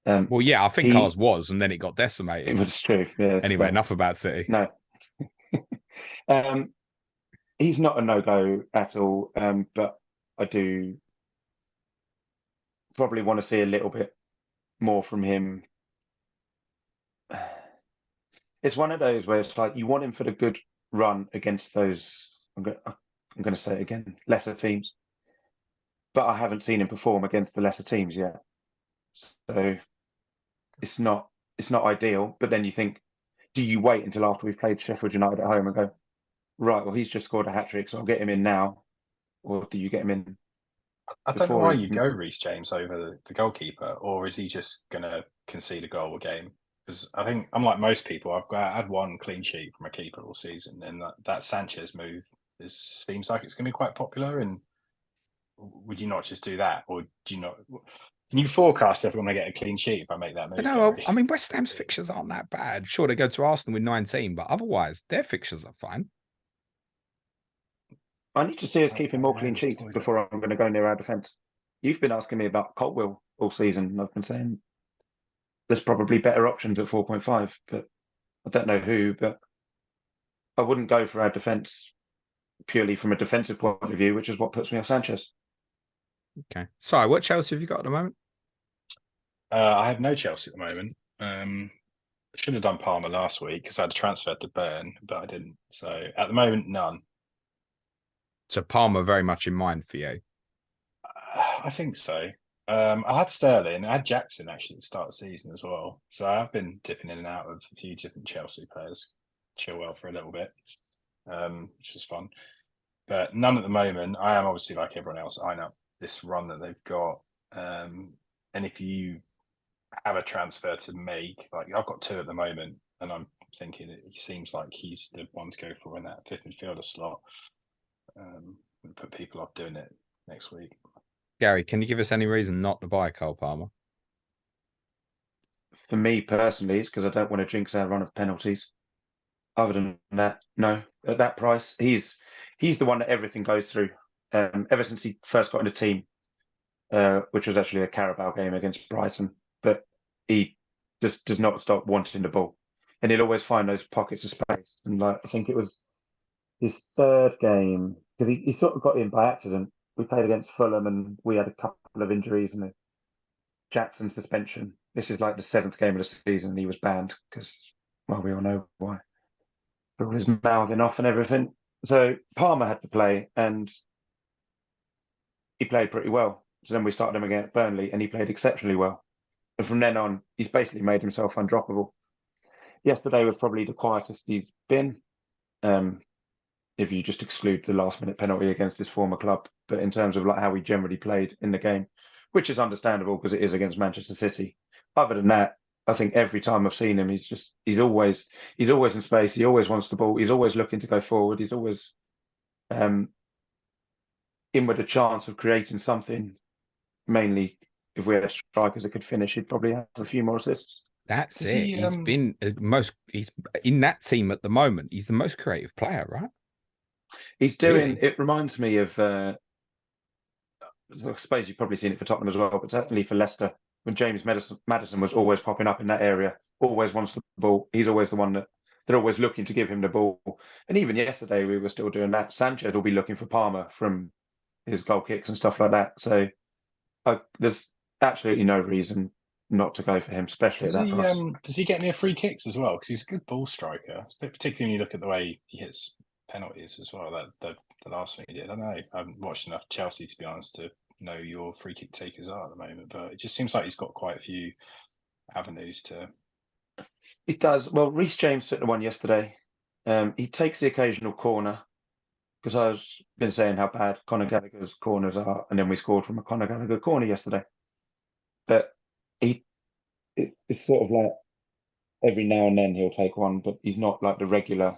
Well, yeah, I think ours was, and then it got decimated. It was true. Yeah, anyway, enough about City. No. He's not a no-go at all, but I do probably want to see a little bit more from him. It's one of those where it's like you want him for the good run against those, I'm going to say it again, lesser teams. But I haven't seen him perform against the lesser teams yet. So it's not ideal. But then you think, do you wait until after we've played Sheffield United at home and go, right, well, he's just scored a hat-trick, so I'll get him in now? Or do you get him in? I don't know why you go Reece James over the goalkeeper, or is he just going to concede a goal a game? Because I think, unlike most people, I've had 1 clean sheet from a keeper all season, and that Sanchez move seems like it's going to be quite popular. And would you not just do that, or do you not? Can you forecast if we're going to get a clean sheet if I make that move? No, I mean, West Ham's fixtures aren't that bad. Sure, they go to Arsenal with 19, but otherwise, their fixtures are fine. I need to see us keeping more clean sheets before I'm going to go near our defence. You've been asking me about Coltwell all season, and I've been saying there's probably better options at 4.5, but I don't know who. But I wouldn't go for our defence purely from a defensive point of view, which is what puts me off Sanchez. Okay. Sorry, what Chelsea have you got at the moment? I have no Chelsea at the moment. should have done Palmer last week because I had a transfer to Burn, but I didn't. So at the moment, none. So Palmer very much in mind for you. I think so. I had Sterling, I had Jackson actually at the start of the season as well. So I've been dipping in and out of a few different Chelsea players. Chilwell for a little bit, which was fun. But none at the moment. I am obviously like everyone else eyeing up this run that they've got. And if you have a transfer to make, like I've got 2 at the moment, and I'm thinking it seems like he's the one to go for in that 5th midfielder slot. Put people off doing it next week. Gary, can you give us any reason not to buy Cole Palmer? For me personally, it's because I don't want to jinx our run of penalties. Other than that, no. At that price, he's the one that everything goes through. Ever since he first got in the team, which was actually a Carabao game against Brighton, but he just does not stop wanting the ball, and he'll always find those pockets of space. And like I think it was his 3rd game because he sort of got in by accident. We played against Fulham, and we had a couple of injuries and a Jackson suspension. This is like the 7th game of the season, and he was banned because, well, we all know why. For all his mouthing off and everything. So Palmer had to play, and he played pretty well. So then we started him again at Burnley, and he played exceptionally well. And from then on, he's basically made himself undroppable. Yesterday was probably the quietest he's been, if you just exclude the last-minute penalty against his former club. But in terms of like how he generally played in the game, which is understandable because it is against Manchester City. Other than that, I think every time I've seen him, he's always in space. He always wants the ball. He's always looking to go forward. He's always in with a chance of creating something. Mainly, if we had strikers that could finish, he'd probably have a few more assists. That's it. He's been he's in that team at the moment. He's the most creative player, right? He's doing. Really? It reminds me of. I suppose you've probably seen it for Tottenham as well, but certainly for Leicester, when James Maddison was always popping up in that area, always wants the ball. He's always the one that they're always looking to give him the ball. And even yesterday, we were still doing that. Sanchez will be looking for Palmer from his goal kicks and stuff like that. So there's absolutely no reason not to go for him, especially at that price. Does he get near free kicks as well? Because he's a good ball striker, particularly when you look at the way he hits penalties as well. That the last thing he did. I don't know. I haven't watched enough Chelsea to be honest to know your free kick takers are at the moment, but it just seems like he's got quite a few avenues to. He does. Well, Reece James took the one yesterday. He takes the occasional corner because I've been saying how bad Conor Gallagher's corners are, and then we scored from a Conor Gallagher corner yesterday. But it's sort of like every now and then he'll take one, but he's not like the regular.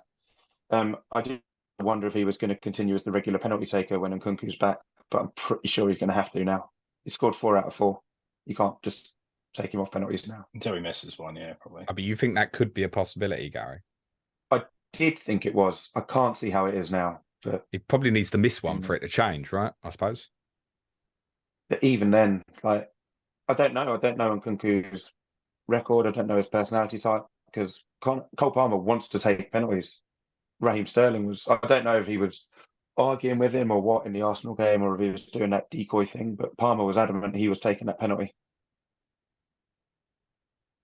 I did wonder if he was going to continue as the regular penalty taker when Nkunku's back, but I'm pretty sure he's going to have to now. He scored 4 out of 4. You can't just take him off penalties now. Until he misses one, yeah, probably. But you think that could be a possibility, Gary? I did think it was. I can't see how it is now. But he probably needs to miss one for it to change, right? I suppose. But even then, like, I don't know. I don't know Nkunku's record. I don't know his personality type because Cole Palmer wants to take penalties. Raheem Sterling was. I don't know if he was arguing with him or what in the Arsenal game, or if he was doing that decoy thing. But Palmer was adamant he was taking that penalty.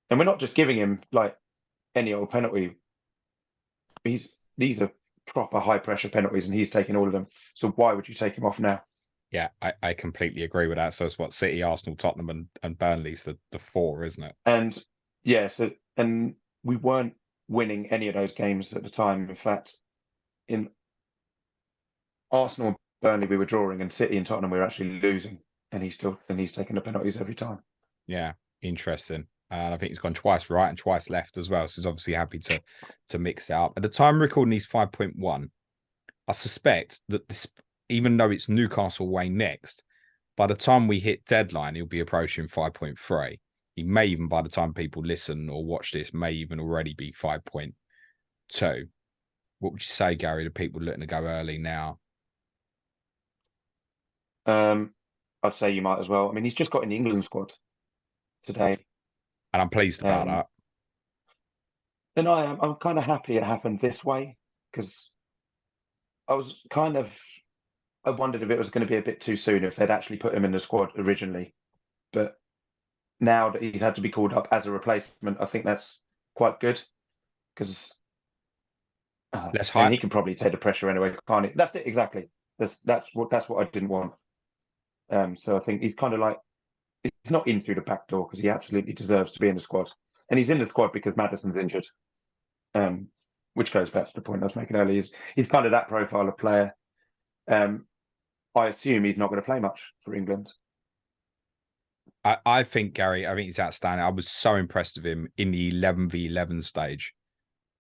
And we're not just giving him like any old penalty. These are proper high pressure penalties, and he's taking all of them. So why would you take him off now? Yeah, I completely agree with that. So it's what City, Arsenal, Tottenham, and Burnley's the 4, isn't it? And yeah, and we weren't winning any of those games at the time. In fact, in Arsenal and Burnley we were drawing, and City and Tottenham we were actually losing. And he's taking the penalties every time. Yeah, interesting. And I think he's gone twice right and twice left as well. So he's obviously happy to mix it up. At the time of recording, he's 5.1. I suspect that this, even though it's Newcastle away next, by the time we hit deadline, he'll be approaching 5.3. He may even, by the time people listen or watch this, may even already be 5.2. What would you say, Gary, to people looking to go early now? I'd say you might as well. I mean, he's just got in the England squad today. And I'm pleased about that. And I'm kind of happy it happened this way because I wondered if it was going to be a bit too soon if they'd actually put him in the squad originally. But now that he's had to be called up as a replacement, I think that's quite good because Less and hype. he can probably take the pressure anyway, can't he? That's it exactly. That's what I didn't want. So I think he's kind of like he's not in through the back door because he absolutely deserves to be in the squad, and he's in the squad because Maddison's injured. Which goes back to the point I was making earlier. He's kind of that profile of player. I assume he's not going to play much for England. I think, Gary, I think he's outstanding. I was so impressed with him in the 11v11 stage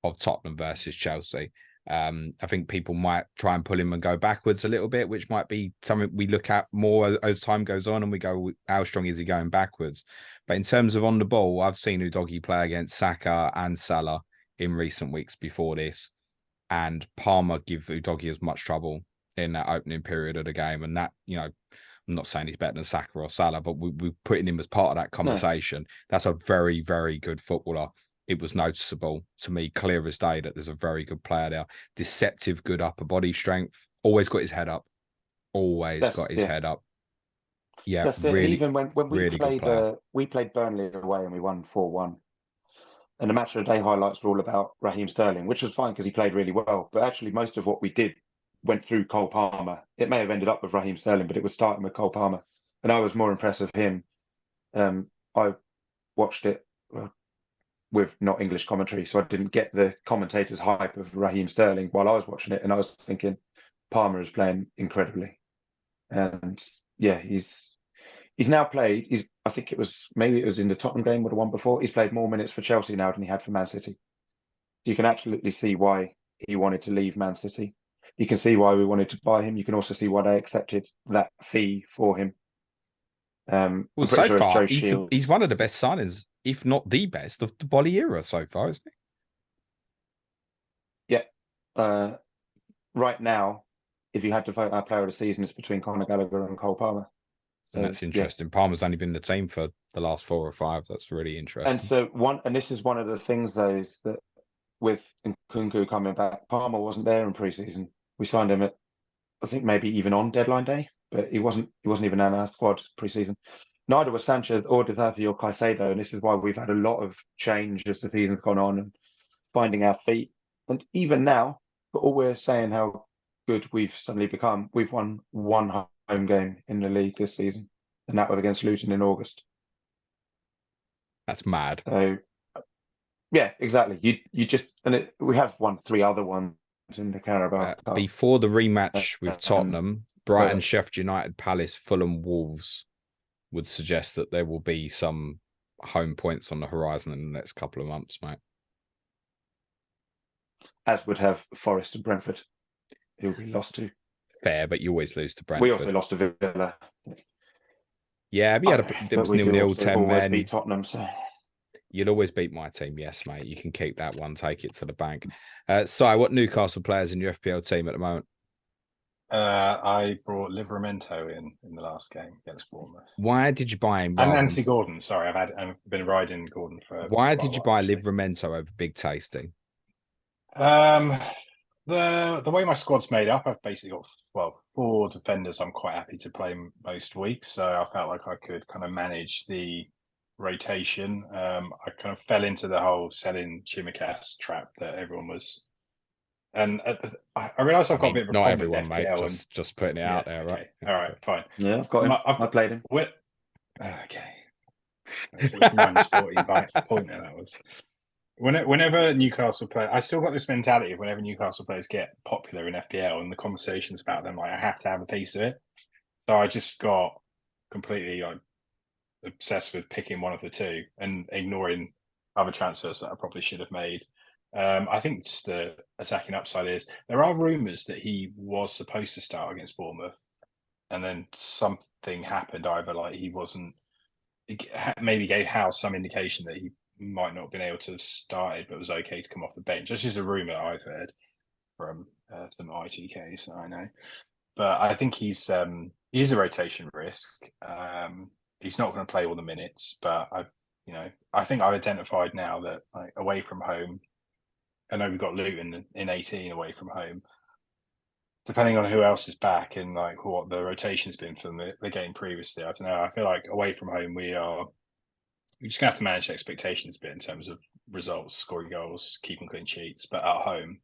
of Tottenham versus Chelsea. I think people might try and pull him and go backwards a little bit, which might be something we look at more as time goes on and we go, how strong is he going backwards? But in terms of on the ball, I've seen Udogie play against Saka and Salah in recent weeks before this, and Palmer give Udogie as much trouble in that opening period of the game. And that, I'm not saying he's better than Saka or Salah, but we're putting him as part of that conversation. No. That's a very, very good footballer. It was noticeable to me, clear as day, that there's a very good player there. Deceptive, good upper body strength. Always got his head up. Head up. Yeah, that's really. Even when we really played Burnley away and we won 4-1. And the match of the day highlights were all about Raheem Sterling, which was fine because he played really well. But actually, most of what we did went through Cole Palmer. It may have ended up with Raheem Sterling, but it was starting with Cole Palmer. And I was more impressed with him. I watched it with not English commentary, so I didn't get the commentators' hype of Raheem Sterling while I was watching it. And I was thinking, Palmer is playing incredibly. And yeah, he's now played. I think it was in the Tottenham game or the one before. He's played more minutes for Chelsea now than he had for Man City. So you can absolutely see why he wanted to leave Man City. You can see why we wanted to buy him. You can also see why they accepted that fee for him. Well, so far, he's one of the best signings, if not the best, of the Bolly era so far, isn't he? Yeah. Right now, if you had to vote our player of the season, it's between Conor Gallagher and Cole Palmer. So, and that's interesting. Yeah. Palmer's only been in the team for the last 4 or 5. That's really interesting. And this is one of the things, though, is that with Nkunku coming back, Palmer wasn't there in pre-season. We signed him at, I think, maybe even on deadline day, but he wasn't even in our squad pre-season. Neither was Sanchez or Dizazi or Caicedo, and this is why we've had a lot of change as the season's gone on and finding our feet. And even now, for all we're saying how good we've suddenly become, we've won one home game in the league this season, and that was against Luton in August. That's mad. So, yeah, exactly. We have won 3 other ones in the Carabao Cup. Before the rematch with Tottenham, Brighton, Sheffield United, Palace, Fulham, Wolves would suggest that there will be some home points on the horizon in the next couple of months, mate. As would have Forest and Brentford, who we lost to. Fair, but you always lose to Brentford. We also lost to Villa. Yeah, but it was 0-0, 10 men. Beat Tottenham, so. You'll always beat my team, yes, mate. You can keep that one, take it to the bank. Si, what Newcastle players in your FPL team at the moment? I brought Livramento in the last game against Bournemouth. Why did you buy him? And Anthony Gordon. Sorry, I've been riding Gordon for. Why did you buy Livramento over Big Tasty? The way my squad's made up, I've basically got 4 defenders I'm quite happy to play most weeks. So I felt like I could kind of manage the rotation. I kind of fell into the whole selling Chimikas trap that everyone was. And I realised I've got a bit of a not problem everyone, with FPL mate. Just putting it out there, right? Okay. All right, fine. Yeah, I've got him. I played him. Okay. That's -40 point there, that was. Whenever Newcastle play, I still got this mentality of whenever Newcastle players get popular in FPL and the conversations about them, like I have to have a piece of it. So I just got completely obsessed with picking one of the 2 and ignoring other transfers that I probably should have made. I think just the attacking upside is there are rumours that he was supposed to start against Bournemouth, and then something happened. Either like he wasn't, maybe gave House some indication that he might not have been able to have started, but was okay to come off the bench. That's just a rumour I've heard from some ITKs I know. But I think he's a rotation risk. He's not going to play all the minutes, but I think I've identified now that away from home. I know we've got Luton in 18 away from home. Depending on who else is back and like what the rotation's been from the game previously, I don't know. I feel like away from home we're just gonna have to manage expectations a bit in terms of results, scoring goals, keeping clean sheets, but at home,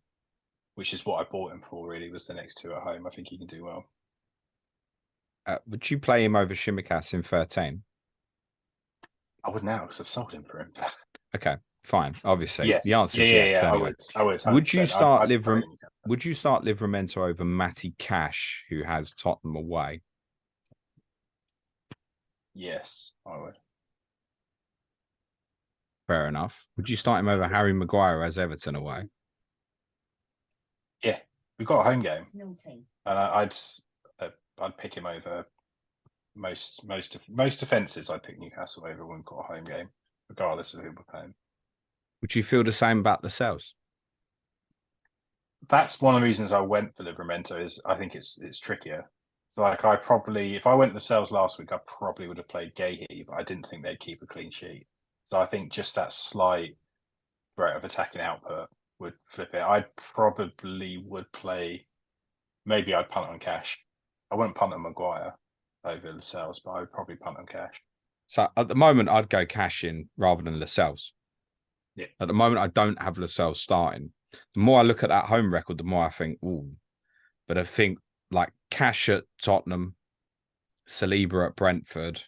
which is what I bought him for, really, was the next 2 at home. I think he can do well. Would you play him over Shimikas in 13? I would now, because I've sold him for him. Okay, fine. Obviously, Yes. the answer is yes. Yeah, Anyway. I would. Would you 100%. start I'd Liverem? play him. Would you start Livramento over Matty Cash, who has Tottenham away? Yes, I would. Fair enough. Would you start him over Harry Maguire as Everton away? Yeah, we've got a home game, and I'd pick him over most offences. I'd pick Newcastle over when we've got a home game, regardless of who we're playing. Would you feel the same about the Cells? That's one of the reasons I went for Livramento. Is I think it's trickier. So like if I went to the Cells last week, I probably would have played Gahey, but I didn't think they'd keep a clean sheet. So I think just that slight rate of attacking output would flip it. I probably would play. Maybe I'd punt on Cash. I wouldn't punt on Maguire over Lascelles, but I would probably punt on Cash. So at the moment, I'd go Cash in rather than Lascelles. Yeah. At the moment, I don't have Lascelles starting. The more I look at that home record, the more I think, ooh. But I think like Cash at Tottenham, Saliba at Brentford,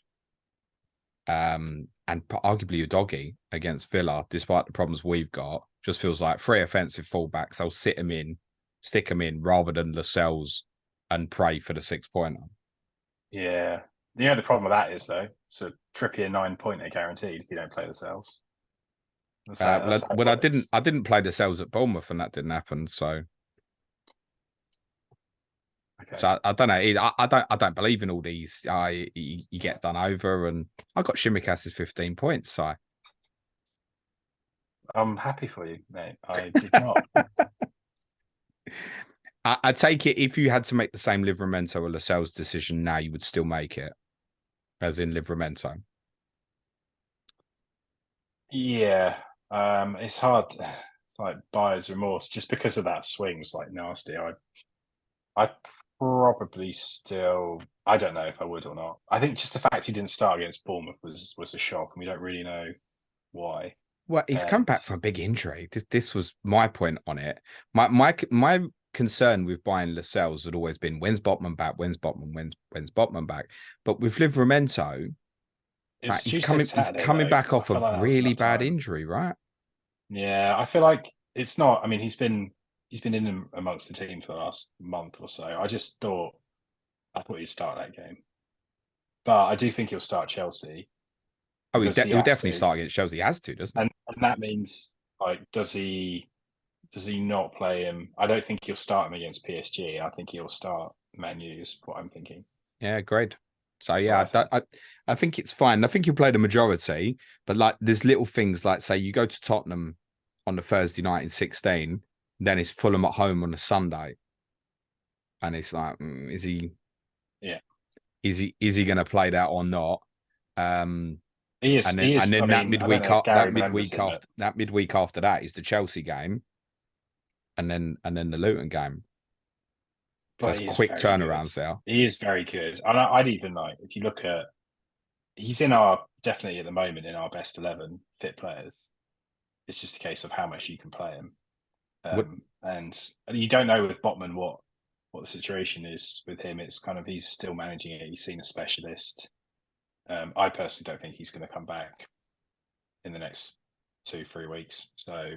and arguably Udogie against Villa, despite the problems we've got, just feels like 3 offensive fullbacks. I'll stick them in rather than Lascelles and pray for the 6-pointer. Yeah. The problem with that is though, so Trippier 9-pointer guaranteed if you don't play Lascelles. I didn't play the Cells at Bournemouth, and that didn't happen. So, okay. So I don't know. I don't believe in all these. You get done over, and I got Shimikas's 15 points. So I'm happy for you, mate. I did not. I take it if you had to make the same Livramento or Lascelles decision now, you would still make it, as in Livramento. Yeah. It's hard. It's like buyer's remorse just because of that swing was like nasty. I probably still. I don't know if I would or not. I think just the fact he didn't start against Bournemouth was a shock, and we don't really know why. Well, he's come back from a big injury. This was my point on it. My concern with buying Lascelles had always been when's Botman back, when's Botman back. But with Livramento, he's coming back off a really bad injury, right? Yeah, I feel like it's not. I mean, he's been in amongst the team for the last month or so. I thought he'd start that game, but I do think he'll start Chelsea. Oh, he'll definitely start against Chelsea. He has to, doesn't he? And that means like, does he not play him? I don't think he'll start him against PSG. I think he'll start Man U. Is what I'm thinking. Yeah, great. So yeah, I think it's fine. I think you'll play the majority, but like there's little things like say you go to Tottenham on the Thursday night in 16, then it's Fulham at home on a Sunday, and it's like, is he? Yeah. Is he going to play that or not? He is. And then that midweek after that is the Chelsea game, and then the Luton game. So that's quick turnarounds there. He is very good. And I'd even like, if you look at, he's definitely at the moment in our best 11 fit players. It's just a case of how much you can play him. And you don't know with Botman what the situation is with him. It's kind of, he's still managing it. He's seen a specialist. I personally don't think he's going to come back in the next 2-3 weeks. So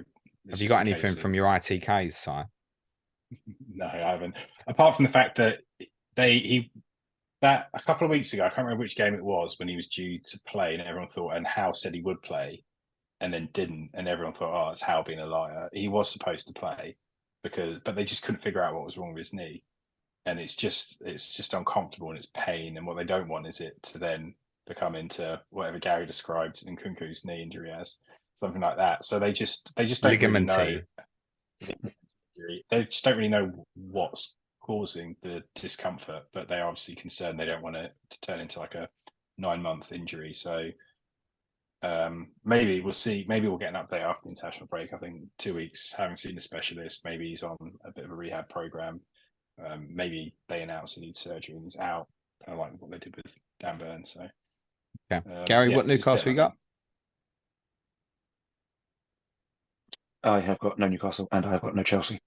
have you got anything from your ITKs, Si? No, I haven't. Apart from the fact that that a couple of weeks ago, I can't remember which game it was, when he was due to play, and everyone thought, and Howe said he would play, and then didn't, and everyone thought, oh, it's Howe being a liar. He was supposed to play but they just couldn't figure out what was wrong with his knee, and it's just uncomfortable and it's pain. And what they don't want is it to then become into whatever Gary described Nkunku's knee injury as, something like that. So they just don't really know. They just don't really know what's causing the discomfort, but they're obviously concerned. They don't want it to turn into like a 9-month injury. So maybe we'll see. Maybe we'll get an update after the international break. I think 2 weeks, having seen a specialist, maybe he's on a bit of a rehab program. Maybe they announce he needs surgery and he's out, kind of like what they did with Dan Burn. So, yeah. Gary, what Newcastle you got? I have got no Newcastle and I have got no Chelsea.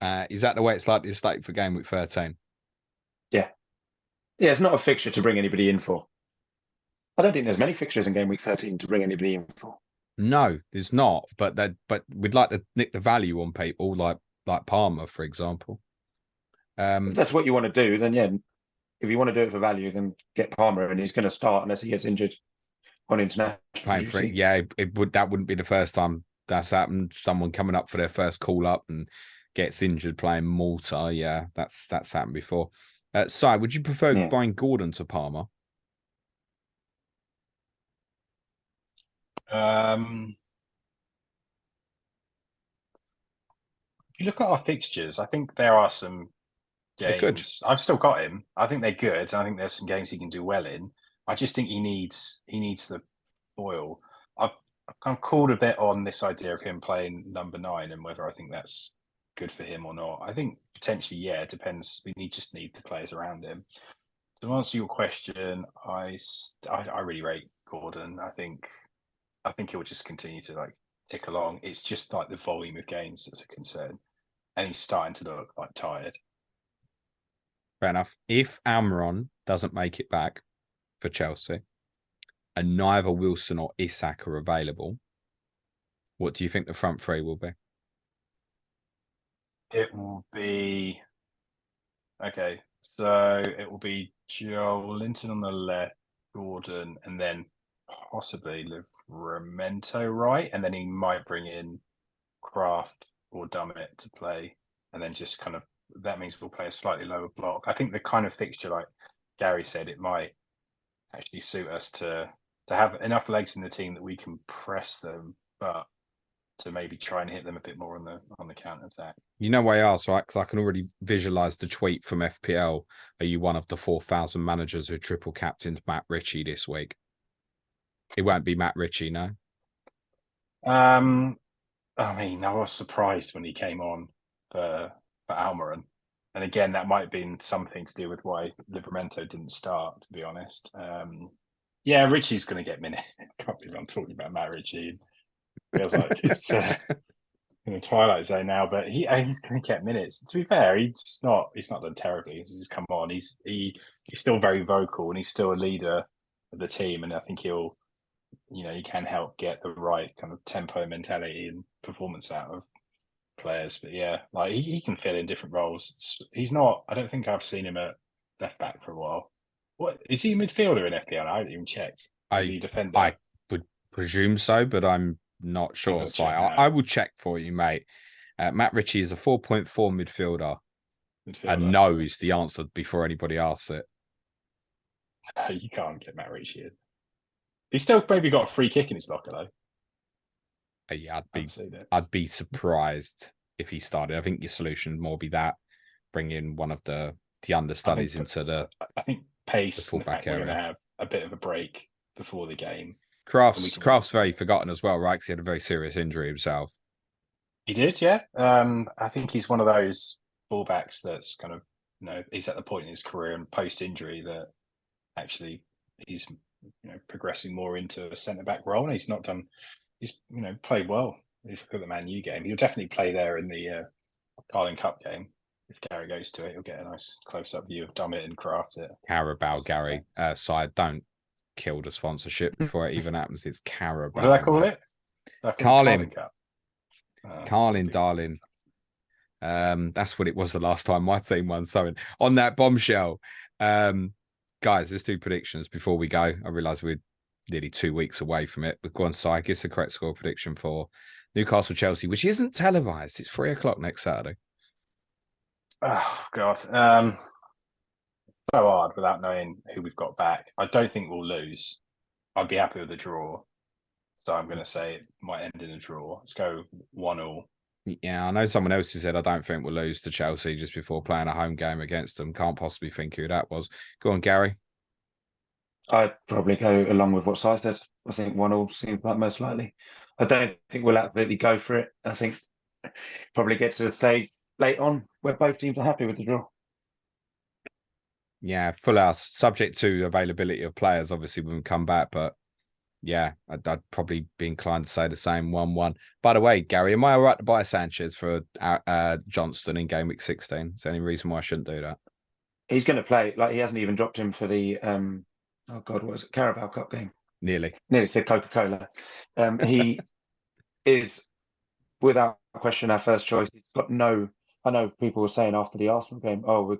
Is that the way it's likely to start for game week 13? Yeah. Yeah, it's not a fixture to bring anybody in for. I don't think there's many fixtures in game week 13 to bring anybody in for. No, there's not. But we'd like to nick the value on people like Palmer, for example. If that's what you want to do, then yeah. If you want to do it for value, then get Palmer, and he's going to start unless he gets injured on international Playing for it, duty. yeah, that wouldn't be the first time that's happened. Someone coming up for their first call up and gets injured playing Malta. Yeah, that's happened before. Si, would you prefer buying Gordon to Palmer? If you look at our fixtures, I think there are some games. I've still got him. I think they're good. I think there's some games he can do well in. I just think he needs the foil. I've kind of called a bit on this idea of him playing number 9 and whether I think that's good for him or not. I think potentially, yeah, it depends. We just need the players around him. To answer your question, I really rate Gordon. I think he'll just continue to like tick along. It's just like the volume of games that's a concern, and he's starting to look like tired. Fair enough. If Almiron doesn't make it back for Chelsea, and neither Wilson or Isak are available, what do you think the front three will be? It will be okay. So it will be Joel Linton on the left, Gordon, and then possibly Livramento right, and then he might bring in Kraft or Dummett to play, and then just kind of that means we'll play a slightly lower block. I think the kind of fixture, like Gary said, it might actually suit us to have enough legs in the team that we can press them, but to maybe try and hit them a bit more on the counter attack. You know why I asked, right? Because I can already visualize the tweet from FPL. Are you one of the 4,000 managers who triple captained Matt Ritchie this week? It won't be Matt Ritchie, no. I mean, I was surprised when he came on for Almiron. And again, that might have been something to do with why Livramento didn't start, to be honest. Yeah, Ritchie's going to get minutes. I can't believe I'm talking about Matt Ritchie. It feels like it's in the twilight zone now, but he's going to get minutes. To be fair, he's not done terribly. He's just come on. He's still very vocal and he's still a leader of the team. And I think he'll, he can help get the right kind of tempo, mentality, and performance out of players. But yeah, like he can fill in different roles. He's not. I don't think I've seen him at left back for a while. What is he a midfielder in FPL? I haven't even checked. Is he a defender? I would presume so, but I'm not sure. So I will check for you, mate. Matt Ritchie is a 4.4 midfielder. And no is the answer before anybody asks it. You can't get Matt Ritchie in. He's still maybe got a free kick in his locker though. Yeah, I'd be surprised if he started. I think your solution would more be that bring in one of the understudies into the. I think pace. The fullback area. We're going to have a bit of a break before the game. Kraft's very forgotten as well, right? Because he had a very serious injury himself. He did, yeah. I think he's one of those fullbacks that's kind of, he's at the point in his career and post-injury that actually he's, progressing more into a centre-back role. And he's not done, he's, played well. If you look at the Man U game, he'll definitely play there in the Carling Cup game. If Gary goes to it, he'll get a nice close-up view of Dummett and Kraft. Carabao, Gary. Side, don't kill the sponsorship before it even happens. It's Carabao. What did I call it? Carling. Carling, darling. That's what it was the last time my team won. So on that bombshell, guys, let's do predictions before we go. I realise we're nearly 2 weeks away from it. But go on, Si, give us a correct score prediction for Newcastle Chelsea, which isn't televised. It's 3:00 next Saturday. Oh God. So hard without knowing who we've got back. I don't think we'll lose. I'd be happy with a draw. So I'm going to say it might end in a draw. Let's go 1-1. Yeah, I know someone else who said I don't think we'll lose to Chelsea just before playing a home game against them. Can't possibly think who that was. Go on, Gary. I'd probably go along with what Si said. I think 1-1 seems like most likely. I don't think we'll absolutely go for it. I think probably get to the stage late on where both teams are happy with the draw. Yeah, full house, subject to availability of players, obviously, when we come back. But Yeah, I'd probably be inclined to say the same 1-1. By the way, Gary, am I all right to buy Sanchez for Johnston in game week 16? Is there any reason why I shouldn't do that? He's going to play. Like, he hasn't even dropped him for the oh God, what was it? Carabao Cup game. Nearly To Coca-Cola. He is without question our first choice. He's got no. I know people were saying after the Arsenal game, "Oh,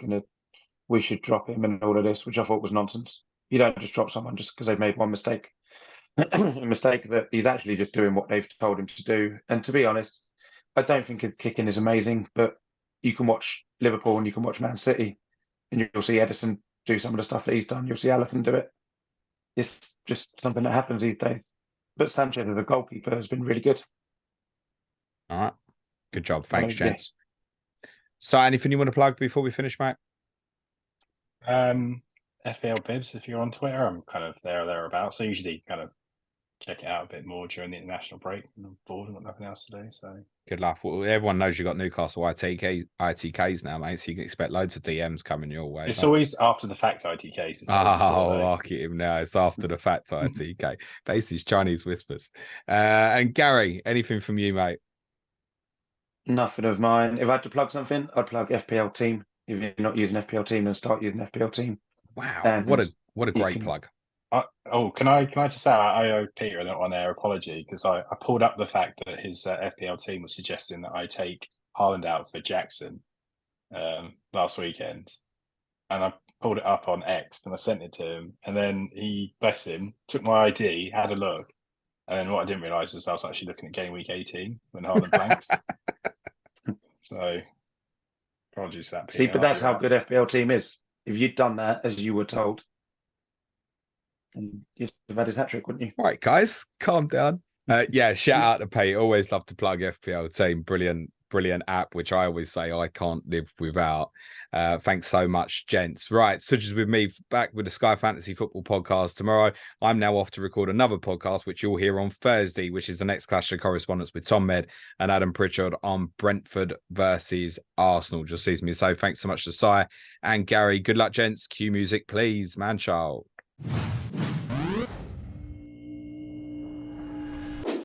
we should drop him," and all of this, which I thought was nonsense. You don't just drop someone just because they've made one mistake. A mistake that he's actually just doing what they've told him to do. And to be honest, I don't think his kicking is amazing, but you can watch Liverpool and you can watch Man City, and you'll see Edison do some of the stuff that he's done. You'll see Alisson do it. It's just something that happens these days. But Sanchez as a goalkeeper has been really good. All right. Good job. Thanks, gents. Yeah. So anything you want to plug before we finish, Matt? FPL Bibs, if you're on Twitter, I'm kind of there or thereabouts. So usually kind of check it out a bit more during the international break. I'm bored and got nothing else to do. So good luck. Well, everyone knows you've got Newcastle ITKs now, mate. So you can expect loads of DMs coming your way. It's always after the fact ITKs. Look at him now. It's after the fact ITK. Basically, Chinese whispers. And Gary, anything from you, mate? Nothing of mine. If I had to plug something, I'd plug FPL Team. If you're not using FPL Team, then start using FPL Team. Wow, and what a great plug. Can I just say I owe Peter on air apology because I pulled up the fact that his FPL Team was suggesting that I take Haaland out for Jackson last weekend, and I pulled it up on X and I sent it to him, and then he, bless him, took my ID, had a look, and then what I didn't realise is I was actually looking at game week 18 when Haaland blanks. So apologies for that, Peter. See, but that's how good FPL Team is. If you'd done that as you were told, and you'd have had his hat trick, wouldn't you? All right, guys, calm down. Yeah, shout out to Pete. Always love to plug FPL Team. Brilliant app, which I always say I can't live without. Thanks so much, gents. Right, such as with me, back with the Sky Fantasy Football podcast tomorrow. I'm now off to record another podcast, which you'll hear on Thursday, which is the next clash of correspondence with Tom Med and Adam Pritchard on Brentford versus Arsenal. Just sees me say thanks so much to Si and Gary. Good luck, gents. Cue music, please, man child.